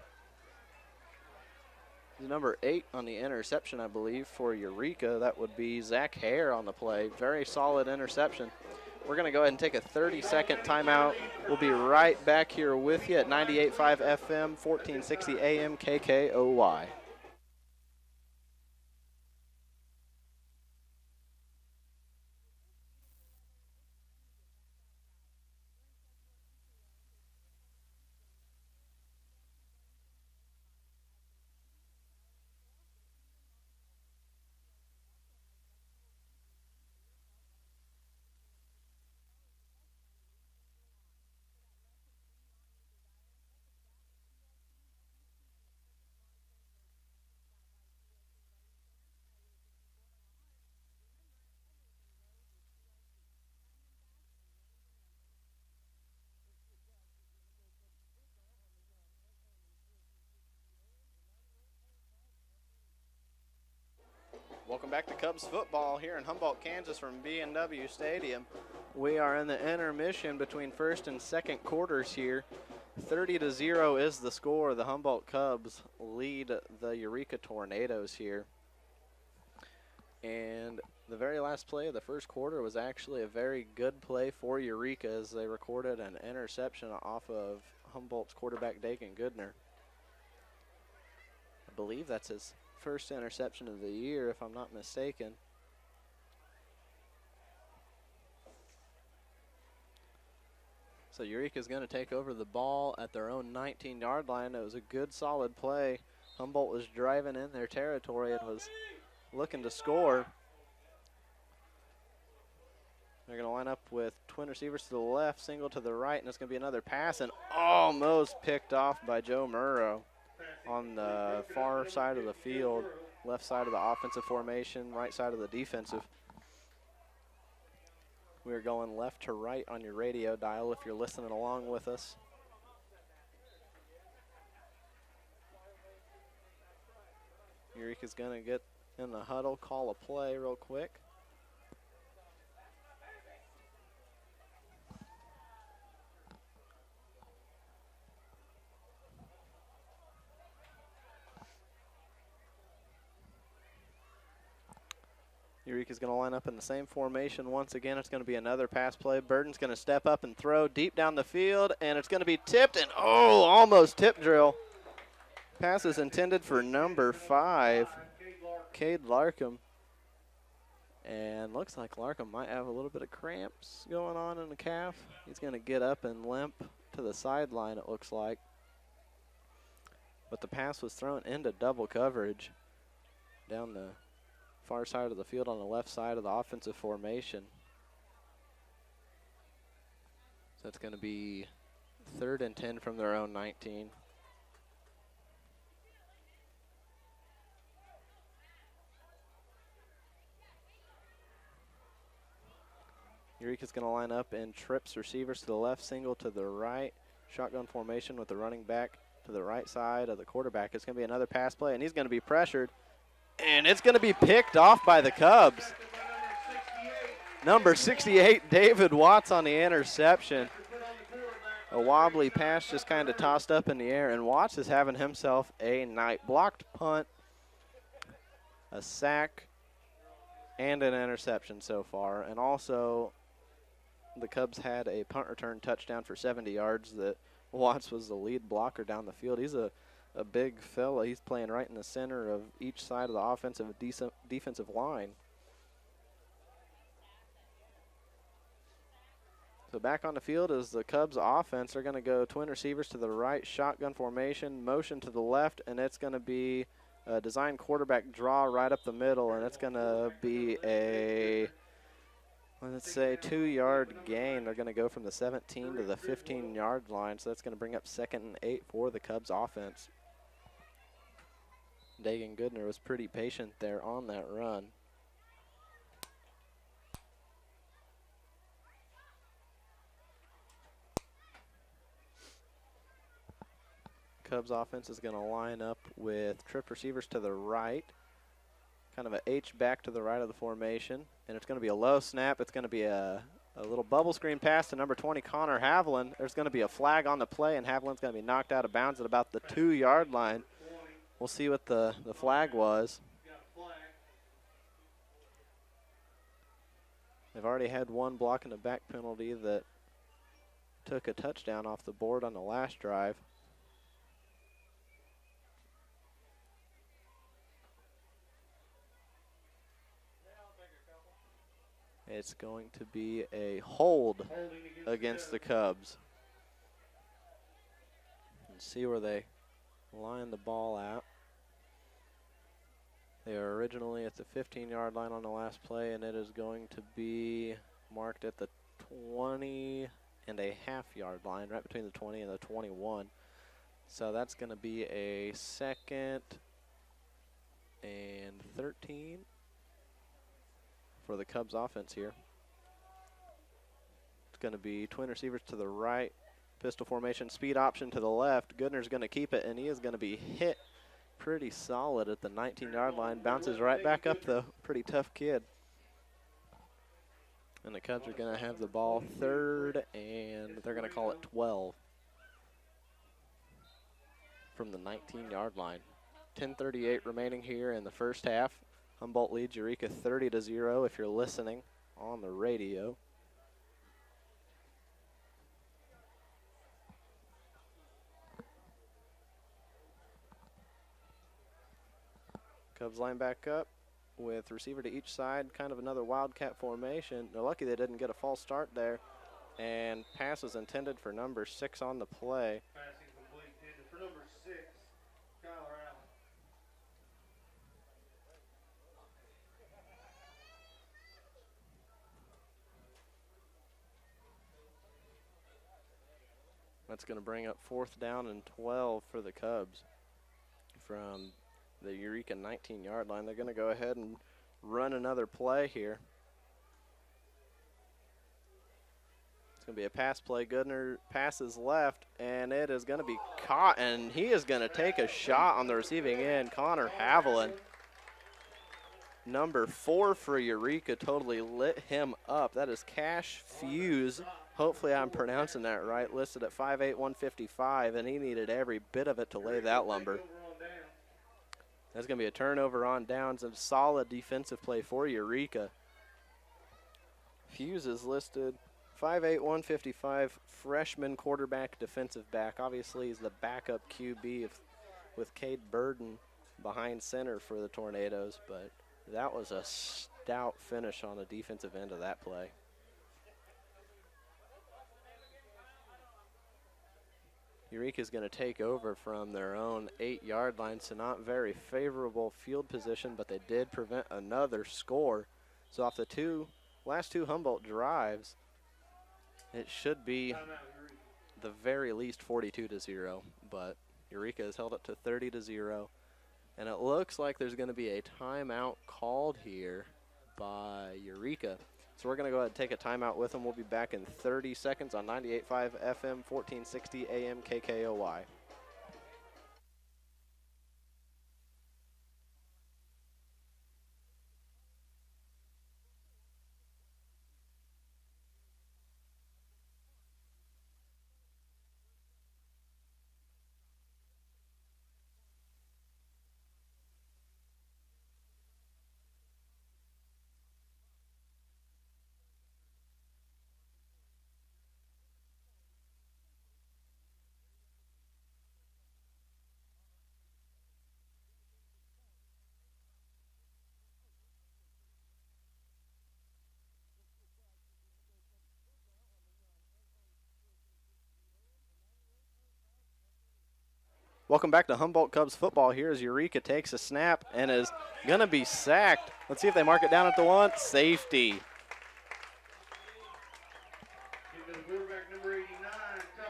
Number 8 on the interception, I believe, for Eureka. That would be Zach Hare on the play. Very solid interception. We're going to go ahead and take a 30-second timeout. We'll be right back here with you at 98.5 FM, 1460 AM, KKOY. Welcome back to Cubs football here in Humboldt, Kansas from B&W Stadium. We are in the intermission between first and second quarters here. 30-0 is the score. The Humboldt Cubs lead the Eureka Tornadoes here. And the very last play of the first quarter was actually a very good play for Eureka as they recorded an interception off of Humboldt's quarterback, Dagan Goodner. I believe that's his first interception of the year, if I'm not mistaken. So Eureka's going to take over the ball at their own 19-yard line. It was a good, solid play. Humboldt was driving in their territory and was looking to score. They're going to line up with twin receivers to the left, single to the right, and it's going to be another pass, and almost picked off by Joe Murrow on the far side of the field, left side of the offensive formation, right side of the defensive. We're going left to right on your radio dial if you're listening along with us. Eureka's going to get in the huddle, call a play real quick. Eureka's going to line up in the same formation once again. It's going to be another pass play. Burden's going to step up and throw deep down the field, and it's going to be tipped, and almost tip drill. Pass is intended for number 5, Cade Larkham. And looks like Larkham might have a little bit of cramps going on in the calf. He's going to get up and limp to the sideline, it looks like. But the pass was thrown into double coverage down the far side of the field on the left side of the offensive formation. So it's going to be 3rd and 10 from their own 19. Eureka's going to line up in trips, receivers to the left, single to the right. Shotgun formation with the running back to the right side of the quarterback. It's going to be another pass play, and he's going to be pressured. And it's going to be picked off by the Cubs. Number 68, David Watts on the interception. A wobbly pass just kind of tossed up in the air, and Watts is having himself a night. Blocked punt, a sack, and an interception so far. And also, the Cubs had a punt return touchdown for 70 yards that Watts was the lead blocker down the field. He's a big fella. He's playing right in the center of each side of the offensive defensive line. So back on the field is the Cubs offense. They're going to go twin receivers to the right, shotgun formation, motion to the left, and it's going to be a design quarterback draw right up the middle, and it's going to be a, let's say, 2-yard gain. They're going to go from the 17 to the 15-yard line, so that's going to bring up 2nd and 8 for the Cubs offense. Dagan Goodner was pretty patient there on that run. Cubs offense is going to line up with trip receivers to the right, kind of an H back to the right of the formation, and it's going to be a low snap. It's going to be a little bubble screen pass to number 20, Connor Haviland. There's going to be a flag on the play, and Haviland's going to be knocked out of bounds at about the 2-yard line. We'll see what the flag was. They've already had one block in the back penalty that took a touchdown off the board on the last drive. It's going to be a hold against the Cubs. Let's see where they line the ball out. They were originally at the 15-yard line on the last play, and it is going to be marked at the 20-and-a-half-yard line, right between the 20 and the 21. So that's going to be a 2nd and 13 for the Cubs offense here. It's going to be twin receivers to the right, pistol formation, speed option to the left. Goodner's going to keep it, and he is going to be hit pretty solid at the 19-yard line. Bounces right back up, though. Pretty tough kid. And the Cubs are going to have the ball 3rd, and they're going to call it 12 from the 19-yard line. 10:38 remaining here in the first half. Humboldt leads Eureka 30-0 if you're listening on the radio. Cubs line back up with receiver to each side, kind of another wildcat formation. They're lucky they didn't get a false start there. And pass was intended for number 6 on the play. Passing complete intended for number 6, Skylar Allen. That's going to bring up 4th down and 12 for the Cubs from the Eureka 19-yard line. They're going to go ahead and run another play here. It's going to be a pass play. Goodner passes left, and it is going to be caught, and he is going to take a shot on the receiving end. Connor Haviland, number 4 for Eureka, totally lit him up. That is Cash Fuse. Hopefully I'm pronouncing that right. Listed at 5'8", 155, and he needed every bit of it to lay that lumber. That's going to be a turnover on downs and solid defensive play for Eureka. Fuse is listed 5'8", 155, freshman quarterback, defensive back. Obviously, he's the backup QB with Cade Burden behind center for the Tornadoes, but that was a stout finish on the defensive end of that play. Eureka's going to take over from their own 8-yard line, so not very favorable field position, but they did prevent another score. So off the last two Humboldt drives, it should be the very least 42-0, but Eureka has held it to 30-0. And it looks like there's going to be a timeout called here by Eureka. So we're going to go ahead and take a timeout with them. We'll be back in 30 seconds on 98.5 FM, 1460 AM KKOY. Welcome back to Humboldt Cubs football. Here as Eureka takes a snap and is going to be sacked. Let's see if they mark it down at the 1. Safety.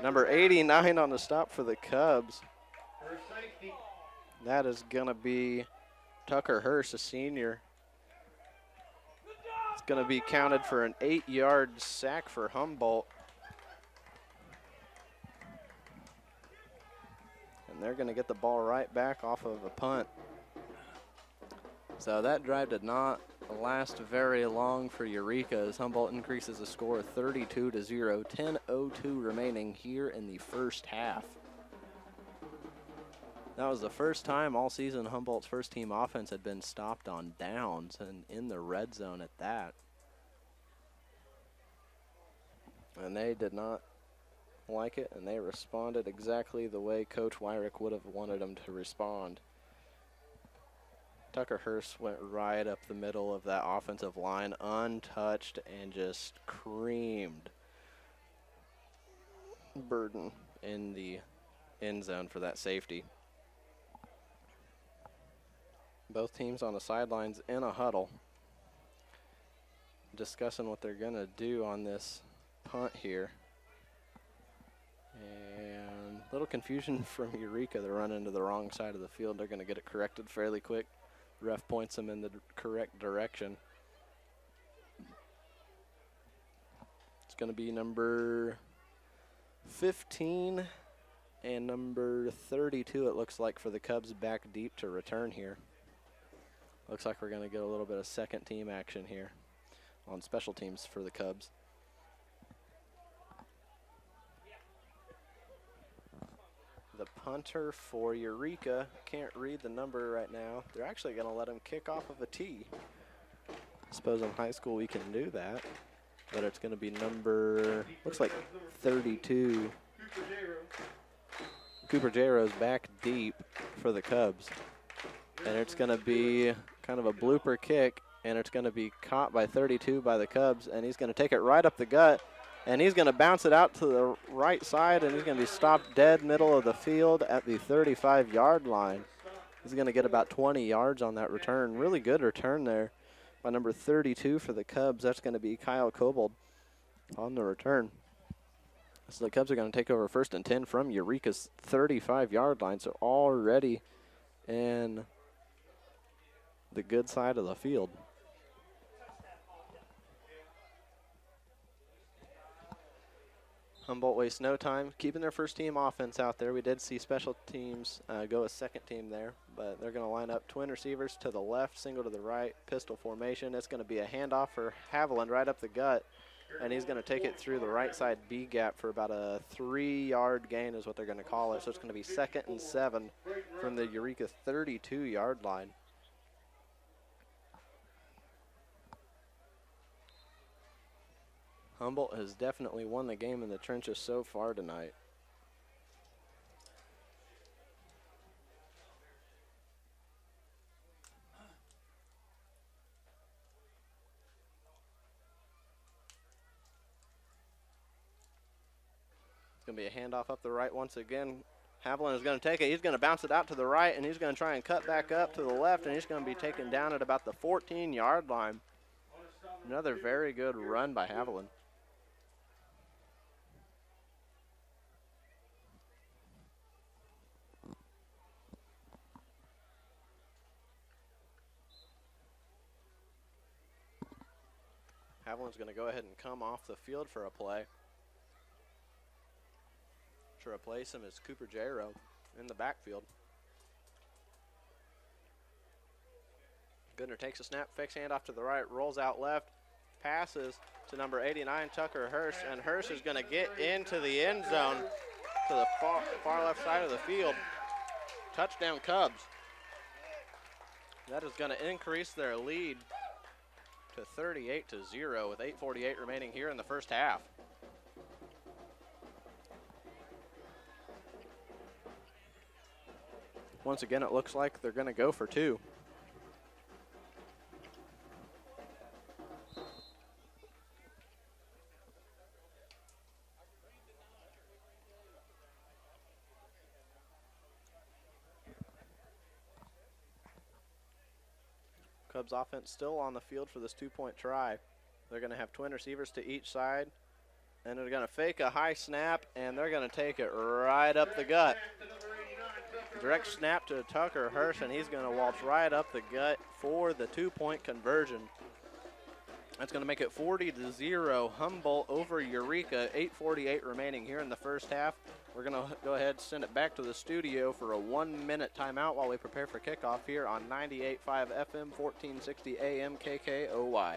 Number 89 on the stop for the Cubs. That is going to be Tucker Hurst, a senior. It's going to be counted for an 8-yard sack for Humboldt. And they're going to get the ball right back off of a punt. So that drive did not last very long for Eureka as Humboldt increases the score 32-0, 10:02 remaining here in the first half. That was the first time all season Humboldt's first team offense had been stopped on downs and in the red zone at that. And they did not like it, and they responded exactly the way Coach Wyrick would have wanted them to respond. Tucker Hurst went right up the middle of that offensive line, untouched, and just creamed Burden in the end zone for that safety. Both teams on the sidelines in a huddle, discussing what they're going to do on this punt here. And a little confusion from Eureka. They run into the wrong side of the field. They're going to get it corrected fairly quick. The ref points them in the correct direction. It's going to be number 15 and number 32, it looks like, for the Cubs back deep to return here. Looks like we're going to get a little bit of second team action here on special teams for the Cubs. The punter for Eureka, can't read the number right now. They're actually going to let him kick off of a tee. I suppose in high school we can do that, but it's going to be number, looks like 32. Cooper Jaro's back deep for the Cubs. And it's going to be kind of a blooper kick, and it's going to be caught by 32 by the Cubs, and he's going to take it right up the gut. And he's going to bounce it out to the right side, and he's going to be stopped dead middle of the field at the 35-yard line. He's going to get about 20 yards on that return. Really good return there by number 32 for the Cubs. That's going to be Kyle Kobold on the return. So the Cubs are going to take over 1st and 10 from Eureka's 35-yard line, so already in the good side of the field. Humboldt wastes no time keeping their first team offense out there. We did see special teams go a second team there, but they're going to line up twin receivers to the left, single to the right, pistol formation. It's going to be a handoff for Haviland right up the gut, and he's going to take it through the right side B gap for about a 3-yard gain is what they're going to call it. So it's going to be 2nd and 7 from the Eureka 32-yard line. Humboldt has definitely won the game in the trenches so far tonight. It's going to be a handoff up the right once again. Haviland is going to take it. He's going to bounce it out to the right, and he's going to try and cut back up to the left, and he's going to be taken down at about the 14-yard line. Another very good run by Haviland. Haviland's going to go ahead and come off the field for a play. To replace him is Cooper Jaro in the backfield. Goodner takes a snap, fakes handoff to the right, rolls out left, passes to number 89, Tucker Hirsch, and Hirsch is going to get into the end zone to the far left side of the field. Touchdown Cubs. That is going to increase their lead to 38-0 with 8:48 remaining here in the first half. Once again, it looks like they're going to go for two. Cubs offense still on the field for this two-point try. They're going to have twin receivers to each side, and they're going to fake a high snap, and they're going to take it right up the gut. Direct snap to Tucker Hirsch, and he's going to waltz right up the gut for the two-point conversion. That's going to make it 40-0, Humboldt over Eureka, 8:48 remaining here in the first half. We're going to go ahead and send it back to the studio for a 1-minute timeout while we prepare for kickoff here on 98.5 FM, 1460 AM KKOY.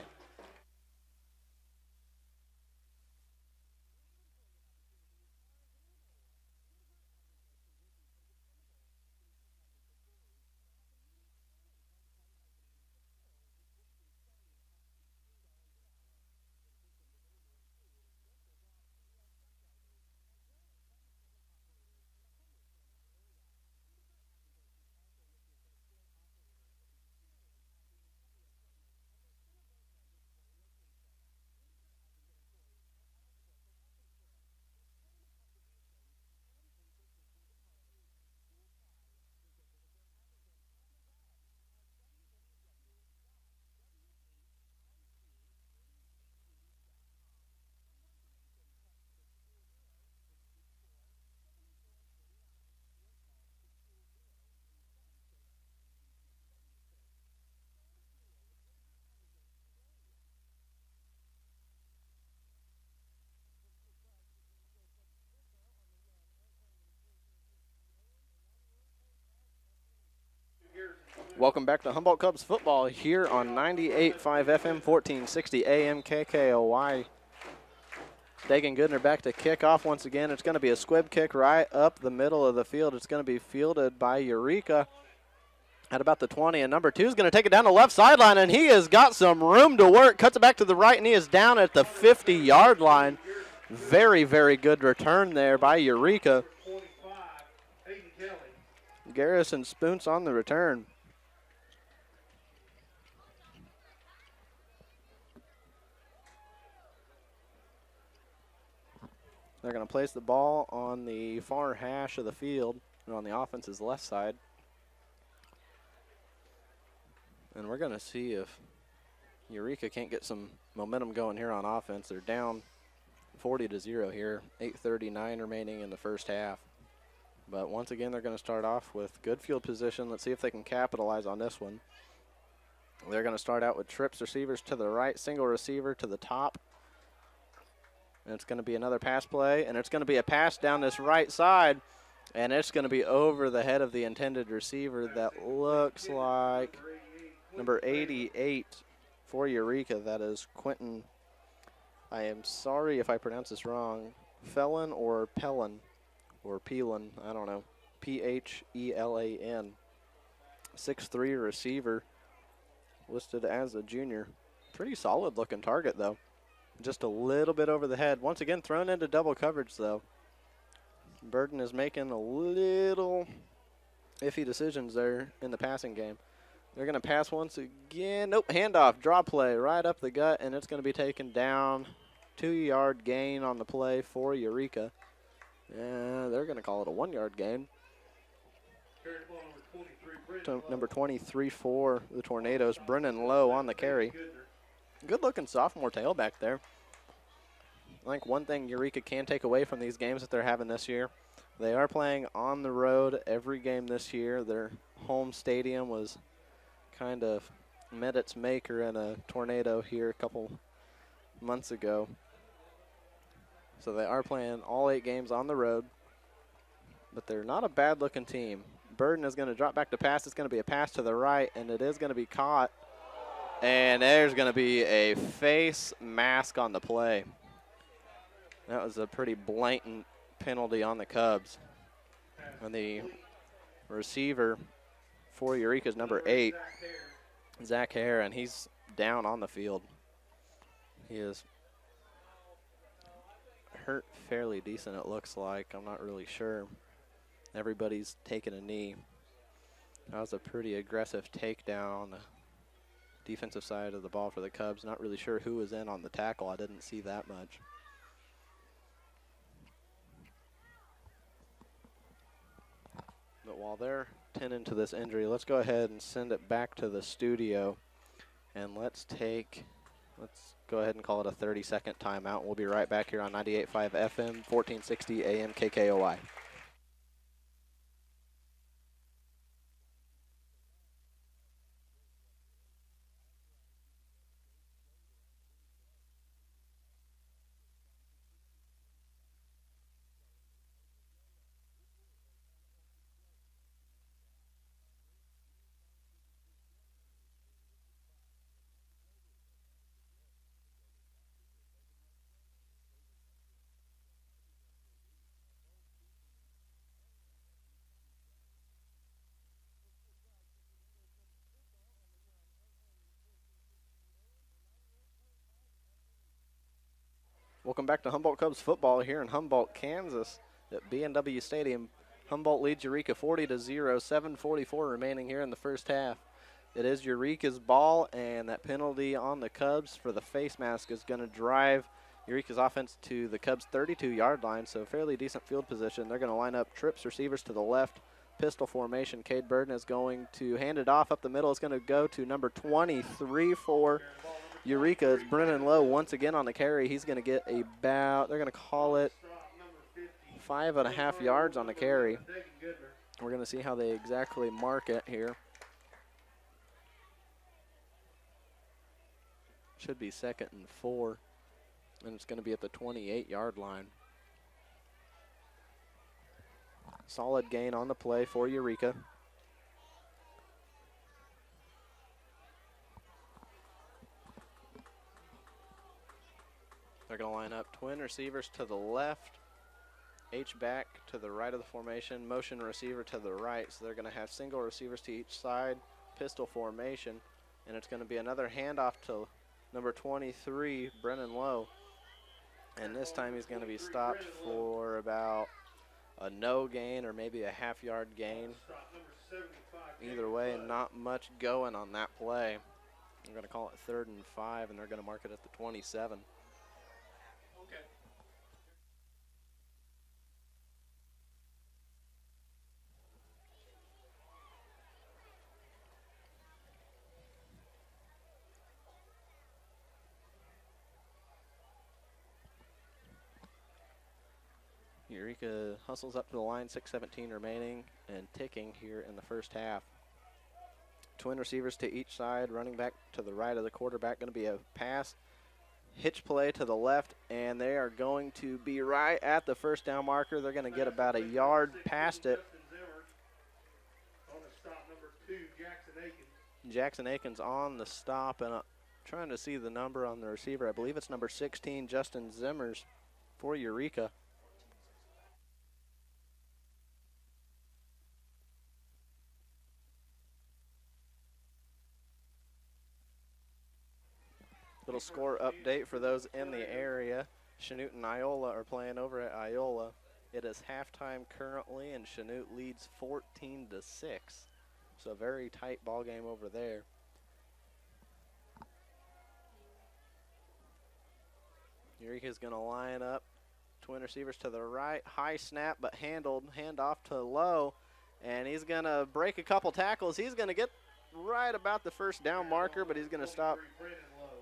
Welcome back to Humboldt Cubs football here on 98.5 FM, 1460 AM KKOY. Dagan Goodner back to kick off once again. It's going to be a squib kick right up the middle of the field. It's going to be fielded by Eureka at about the 20, and number 2 is going to take it down the left sideline, and he has got some room to work. Cuts it back to the right, and he is down at the 50-yard line. Very, very good return there by Eureka. Garrison Spoons on the return. They're going to place the ball on the far hash of the field, on the offense's left side. And we're going to see if Eureka can't get some momentum going here on offense. They're down 40-0 here, 8:39 remaining in the first half. But once again, they're going to start off with good field position. Let's see if they can capitalize on this one. They're going to start out with trips receivers to the right, single receiver to the top. And it's going to be another pass play, and it's going to be a pass down this right side, and it's going to be over the head of the intended receiver. That looks like number 88 for Eureka. That is Quentin. I am sorry if I pronounce this wrong. Phelan or Pellin or Peelan, I don't know. P-H-E-L-A-N. 6'3" receiver listed as a junior. Pretty solid looking target though. Just a little bit over the head. Once again, thrown into double coverage, though. Burden is making a little iffy decisions there in the passing game. They're going to pass once again. Nope, handoff, draw play right up the gut, and it's going to be taken down. 2-yard gain on the play for Eureka. They're going to call it a 1-yard gain. Number 23 for the Tornadoes, Brennan Lowe on the carry. Good-looking sophomore tailback there. I think one thing Eureka can take away from these games that they're having this year, they are playing on the road every game this year. Their home stadium was kind of met its maker in a tornado here a couple months ago. So they are playing all 8 games on the road, but they're not a bad-looking team. Burden is going to drop back to pass. It's going to be a pass to the right, and it is going to be caught. And there's going to be a face mask on the play. That was a pretty blatant penalty on the Cubs. And the receiver for Eureka's number 8, Zach Hare, and he's down on the field. He is hurt fairly decent, it looks like. I'm not really sure. Everybody's taking a knee. That was a pretty aggressive takedown on the defensive side of the ball for the Cubs. Not really sure who was in on the tackle. I didn't see that much. But while they're tending to this injury, let's go ahead and send it back to the studio. And let's go ahead and call it a 30-second timeout. We'll be right back here on 98.5 FM, 1460 AM KKOY. Welcome back to Humboldt Cubs football here in Humboldt, Kansas at B&W Stadium. Humboldt leads Eureka 40-0, 7:44 remaining here in the first half. It is Eureka's ball, and that penalty on the Cubs for the face mask is going to drive Eureka's offense to the Cubs' 32-yard line, so fairly decent field position. They're going to line up trips receivers to the left, pistol formation. Cade Burden is going to hand it off up the middle. It's going to go to number 23 for Eureka. It's Brennan Lowe once again on the carry. He's going to get about, they're going to call it 5.5 yards on the carry. We're going to see how they exactly mark it here. Should be 2nd and 4, and it's going to be at the 28-yard line. Solid gain on the play for Eureka. They're going to line up twin receivers to the left, H-back to the right of the formation, motion receiver to the right. So they're going to have single receivers to each side, pistol formation, and it's going to be another handoff to number 23, Brennan Lowe. And this time he's going to be stopped for about a no gain or maybe a half-yard gain. Either way, not much going on that play. I'm going to call it 3rd and 5, and they're going to mark it at the 27. Eureka hustles up to the line, 6:17 remaining and ticking here in the first half. Twin receivers to each side, running back to the right of the quarterback. Going to be a pass, hitch play to the left, and they are going to be right at the first down marker. They're going to get about a yard past it. Jackson Akins on the stop, and trying to see the number on the receiver. I believe it's number 16, Justin Zimmers for Eureka. Little score update for those in the area. Chanute and Iola are playing over at Iola. It is halftime currently, and Chanute leads 14-6. So a very tight ball game over there. Eureka's going to line up twin receivers to the right. High snap, but handled. Hand off to Lowe, and he's going to break a couple tackles. He's going to get right about the first down marker, but he's going to stop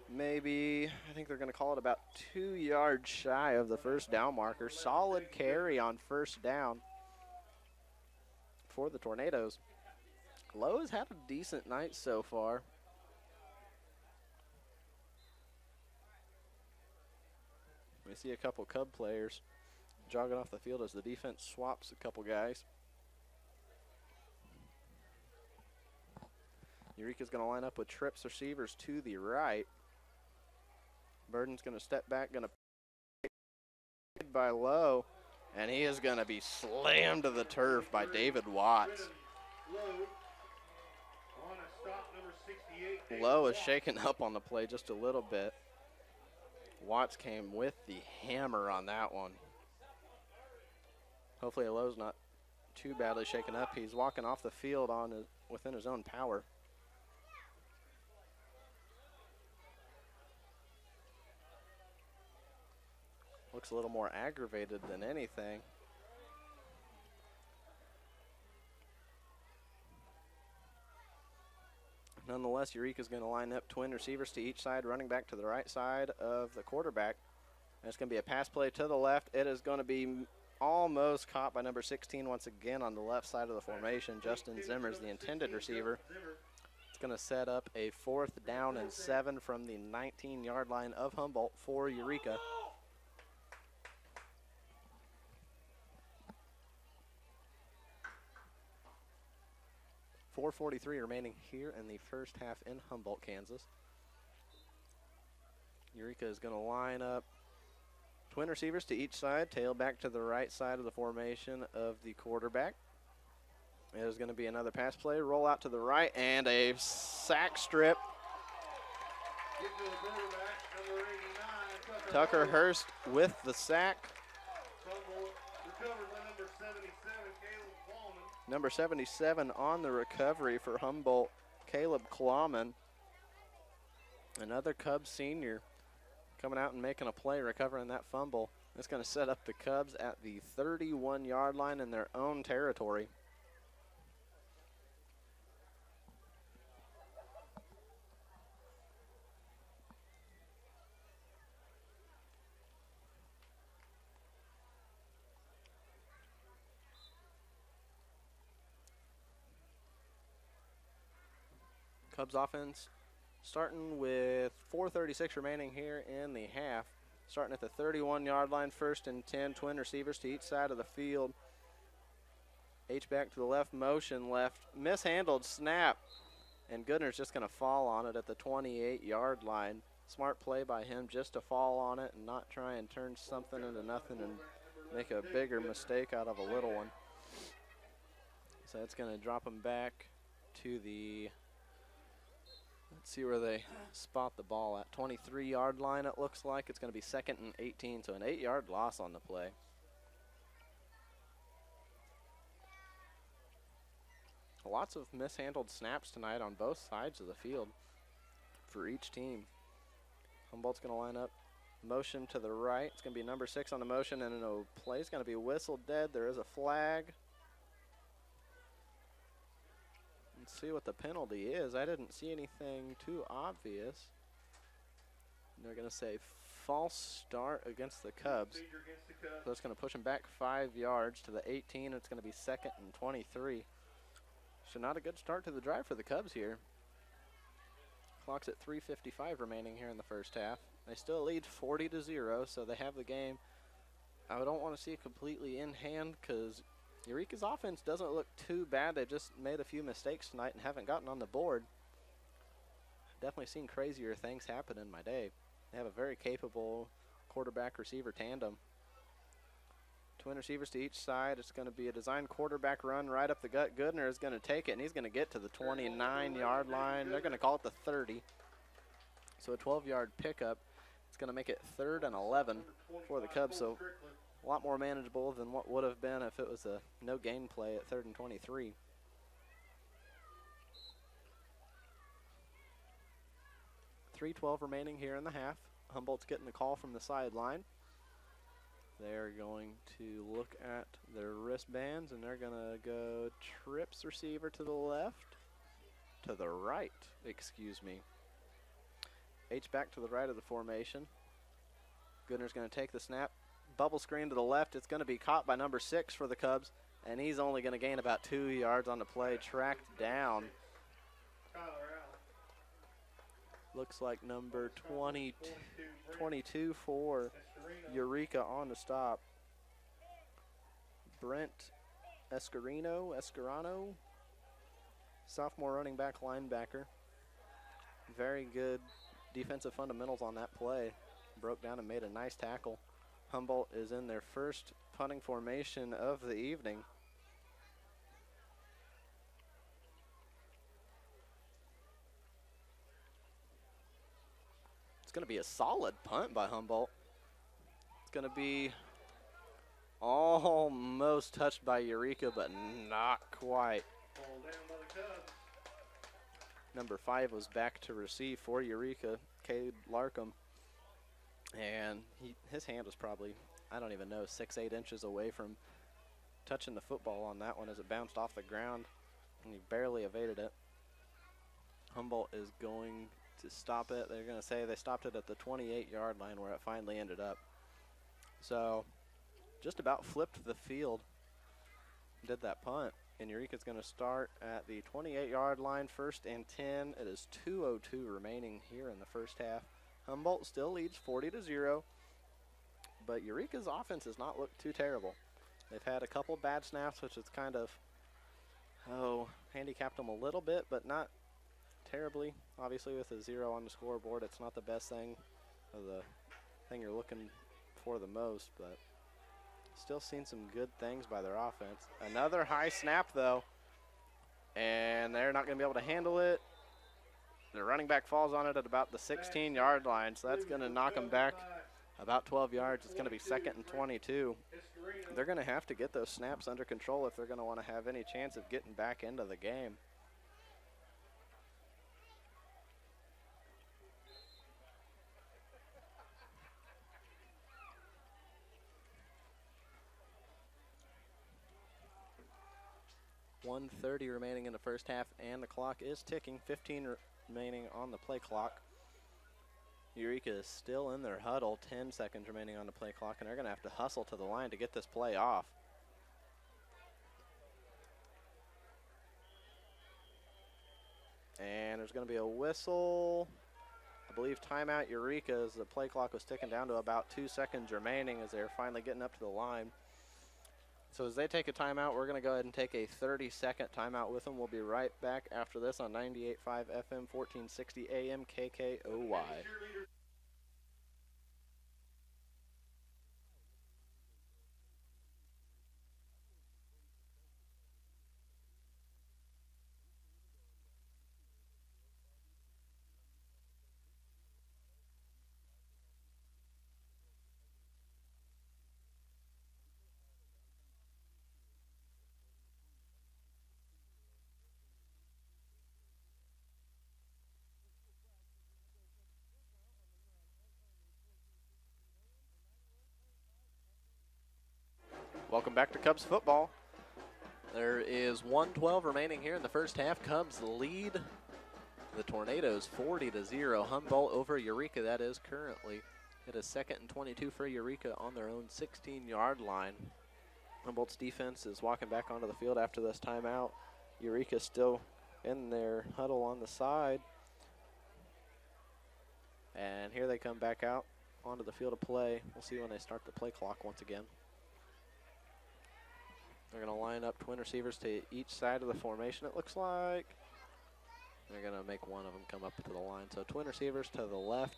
maybe, I think they're going to call it about 2 yards shy of the first down marker. Solid carry on first down for the Tornadoes. Lowe has had a decent night so far. We see a couple Cub players jogging off the field as the defense swaps a couple guys. Eureka's going to line up with trips receivers to the right. Burden's going to step back, going to by Lowe, and he is going to be slammed to the turf by David Watts. Lowe is shaken up on the play just a little bit. Watts came with the hammer on that one. Hopefully Lowe's not too badly shaken up. He's walking off the field within his own power. Looks a little more aggravated than anything. Nonetheless, Eureka's going to line up twin receivers to each side, running back to the right side of the quarterback. And it's going to be a pass play to the left. It is going to be almost caught by number 16 once again on the left side of the formation. Justin Zimmer's the intended receiver. It's going to set up a 4th down and 7 from the 19-yard line of Humboldt for Eureka. .443 remaining here in the first half in Humboldt, Kansas. Eureka is going to line up twin receivers to each side, tail back to the right side of the formation of the quarterback. There's going to be another pass play, roll out to the right, and a sack strip. Tucker Hurst with the sack. Number 77 on the recovery for Humboldt, Caleb Klauman. Another Cubs senior coming out and making a play, recovering that fumble. It's going to set up the Cubs at the 31-yard line in their own territory. Cubs offense starting with 4:36 remaining here in the half. Starting at the 31-yard line, 1st and 10, twin receivers to each side of the field. H-back to the left, motion left, mishandled snap, and Goodner's just going to fall on it at the 28-yard line. Smart play by him just to fall on it and not try and turn something into nothing and make a bigger mistake out of a little one. So that's going to drop him back to the... Let's see where they spot the ball at. 23-yard line, it looks like. It's going to be 2nd and 18, so an 8-yard loss on the play. Lots of mishandled snaps tonight on both sides of the field for each team. Humboldt's going to line up motion to the right. It's going to be number 6 on the motion, and the play's going to be whistled dead. There is a flag. Let's see what the penalty is. I didn't see anything too obvious. They're going to say false start against the Cubs. So it's going to push them back 5 yards to the 18. It's going to be 2nd and 23. So not a good start to the drive for the Cubs here. Clock's at 3:55 remaining here in the first half. They still lead 40-0, so they have the game. I don't want to see it completely in hand because Eureka's offense doesn't look too bad. They've just made a few mistakes tonight and haven't gotten on the board. Definitely seen crazier things happen in my day. They have a very capable quarterback-receiver tandem. Twin receivers to each side. It's going to be a design quarterback run right up the gut. Goodner is going to take it, and he's going to get to the 29-yard line. They're going to call it the 30. So a 12-yard pickup. It's going to make it 3rd and 11 for the Cubs. So a lot more manageable than what would have been if it was a no-gain play at 3rd and 23. .312 remaining here in the half. Humboldt's getting the call from the sideline. They're going to look at their wristbands, and they're going to go trips receiver to the left, to the right, excuse me. H-back to the right of the formation. Goodner's going to take the snap. Bubble screen to the left. It's going to be caught by number 6 for the Cubs, and he's only going to gain about 2 yards on the play, tracked down. Looks like number 22 for Eureka on the stop. Brent Escarano, sophomore running back linebacker. Very good defensive fundamentals on that play. Broke down and made a nice tackle. Humboldt is in their first punting formation of the evening. It's going to be a solid punt by Humboldt. It's going to be almost touched by Eureka, but not quite. Number 5 was back to receive for Eureka, Cade Larkham. And his hand was probably, I don't even know, 6-8 inches away from touching the football on that one as it bounced off the ground, and he barely evaded it. Humboldt is going to stop it. They're going to say they stopped it at the 28-yard line where it finally ended up. So just about flipped the field, did that punt. And Eureka's going to start at the 28-yard line, 1st and 10. It is 2:02 remaining here in the first half. Humboldt still leads 40-0, but Eureka's offense has not looked too terrible. They've had a couple bad snaps, which has kind of, handicapped them a little bit, but not terribly. Obviously, with a 0 on the scoreboard, it's not the best thing, or the thing you're looking for the most, but still seen some good things by their offense. Another high snap, though, and they're not going to be able to handle it. The running back falls on it at about the 16-yard line, so that's going to knock them back about 12 yards. It's going to be 2nd and 22. They're going to have to get those snaps under control if they're going to want to have any chance of getting back into the game. .130 remaining in the first half, and the clock is ticking. 15 remaining on the play clock. Eureka is still in their huddle. 10 seconds remaining on the play clock, and they're going to have to hustle to the line to get this play off. And there's going to be a whistle. I believe timeout Eureka, as the play clock was ticking down to about 2 seconds remaining as they're finally getting up to the line. So as they take a timeout, we're going to go ahead and take a 30-second timeout with them. We'll be right back after this on 98.5 FM, 1460 AM, KKOY. Welcome back to Cubs football. There is 1:12 remaining here in the first half. Cubs lead the Tornadoes 40-0. Humboldt over Eureka, that is currently. It is 2nd and 22 for Eureka on their own 16-yard line. Humboldt's defense is walking back onto the field after this timeout. Eureka still in their huddle on the side. And here they come back out onto the field of play. We'll see when they start the play clock once again. They're going to line up twin receivers to each side of the formation, it looks like. They're going to make one of them come up to the line. So twin receivers to the left,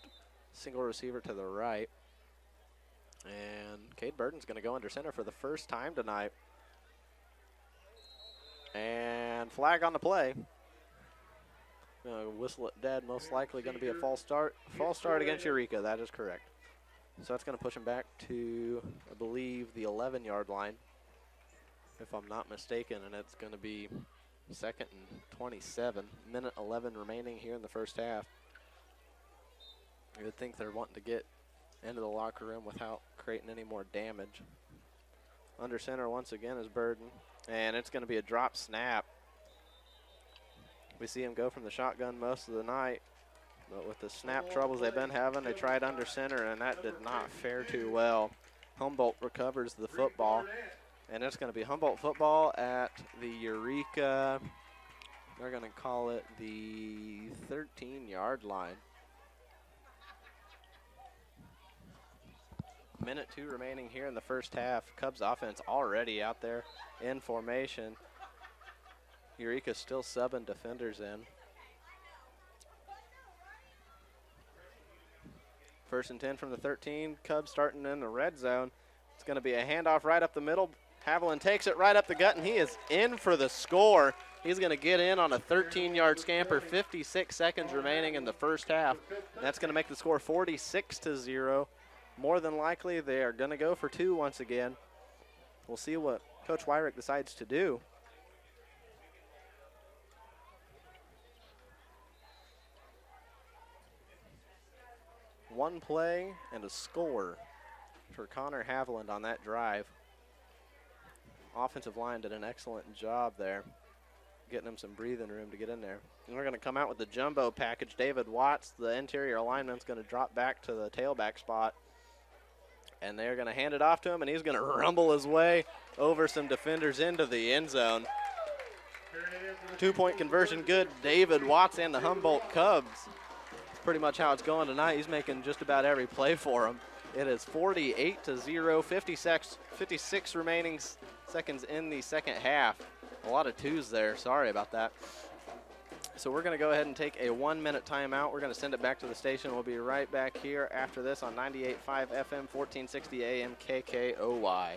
single receiver to the right. And Cade Burton's going to go under center for the first time tonight. And flag on the play. Whistle it dead, most likely going to be a false start. False start against Eureka, that is correct. So that's going to push him back to, I believe, the 11-yard line, if I'm not mistaken, and it's going to be 2nd and 27. Minute 11 remaining here in the first half. You would think they're wanting to get into the locker room without creating any more damage. Under center once again is Burden, and it's going to be a drop snap. We see him go from the shotgun most of the night, but with the snap troubles they've been having, they tried under center, and that did not fare too well. Humboldt recovers the football. And it's going to be Humboldt football at the Eureka. They're going to call it the 13-yard line. Minute 2 remaining here in the first half. Cubs offense already out there in formation. Eureka's still subbing defenders in. First and 10 from the 13. Cubs starting in the red zone. It's going to be a handoff right up the middle. Haviland takes it right up the gut, and he is in for the score. He's going to get in on a 13-yard scamper, 56 seconds remaining in the first half. That's going to make the score 46-0. More than likely, they are going to go for 2 once again. We'll see what Coach Wyrick decides to do. One play and a score for Connor Haviland on that drive. Offensive line did an excellent job there, getting him some breathing room to get in there. And we're going to come out with the jumbo package. David Watts, the interior lineman, is going to drop back to the tailback spot. And they're going to hand it off to him, and he's going to rumble his way over some defenders into the end zone. 2-point conversion good. David Watts and the Humboldt Cubs. Pretty much how it's going tonight. He's making just about every play for them. It is 48-0, 56 remaining seconds in the second half. A lot of 2s there, sorry about that. So we're gonna go ahead and take a 1-minute timeout. We're gonna send it back to the station. We'll be right back here after this on 98.5 FM, 1460 AM KKOY.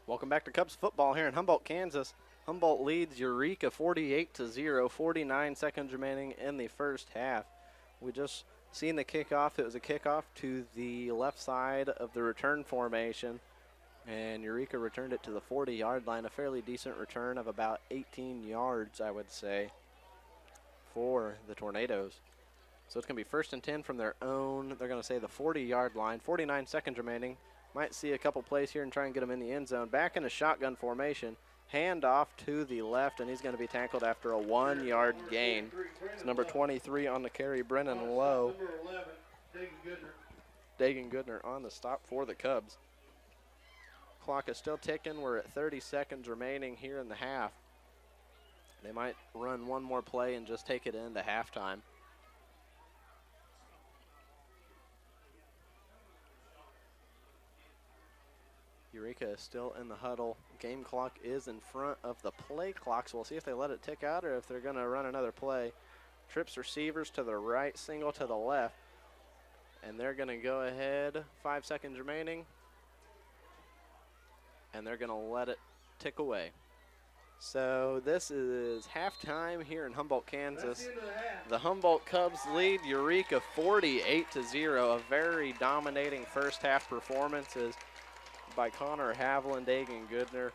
Welcome back to Cubs football here in Humboldt, Kansas. Humboldt leads Eureka 48-0, 49 seconds remaining in the first half. We just seen the kickoff. It was a kickoff to the left side of the return formation, and Eureka returned it to the 40-yard line, a fairly decent return of about 18 yards, I would say, for the Tornadoes. So it's going to be first and 10 from their own, they're going to say the 40-yard line, 49 seconds remaining. Might see a couple plays here and try and get him in the end zone. Back in a shotgun formation. Hand off to the left, and he's going to be tackled after a 1-yard gain. It's number 23 on the carry, Brennan Lowe. Number 11, Dagan Goodner on the stop for the Cubs. Clock is still ticking. We're at 30 seconds remaining here in the half. They might run one more play and just take it into halftime. Eureka is still in the huddle. Game clock is in front of the play clock, so we'll see if they let it tick out or if they're going to run another play. Trips receivers to the right, single to the left. And they're going to go ahead, 5 seconds remaining. And they're going to let it tick away. So this is halftime here in Humboldt, Kansas. The Humboldt Cubs lead Eureka 48-0. A very dominating first half performances by Connor Haviland, Dagan Goodner,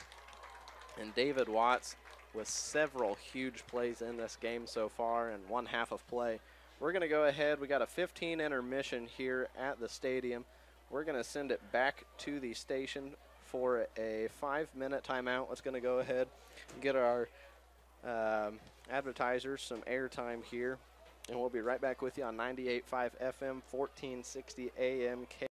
and David Watts, with several huge plays in this game so far and one half of play. We're going to go ahead. We got a 15 intermission here at the stadium. We're going to send it back to the station for a 5-minute timeout. Let's going to go ahead and get our advertisers some airtime here, and we'll be right back with you on 98.5 FM, 1460 AM.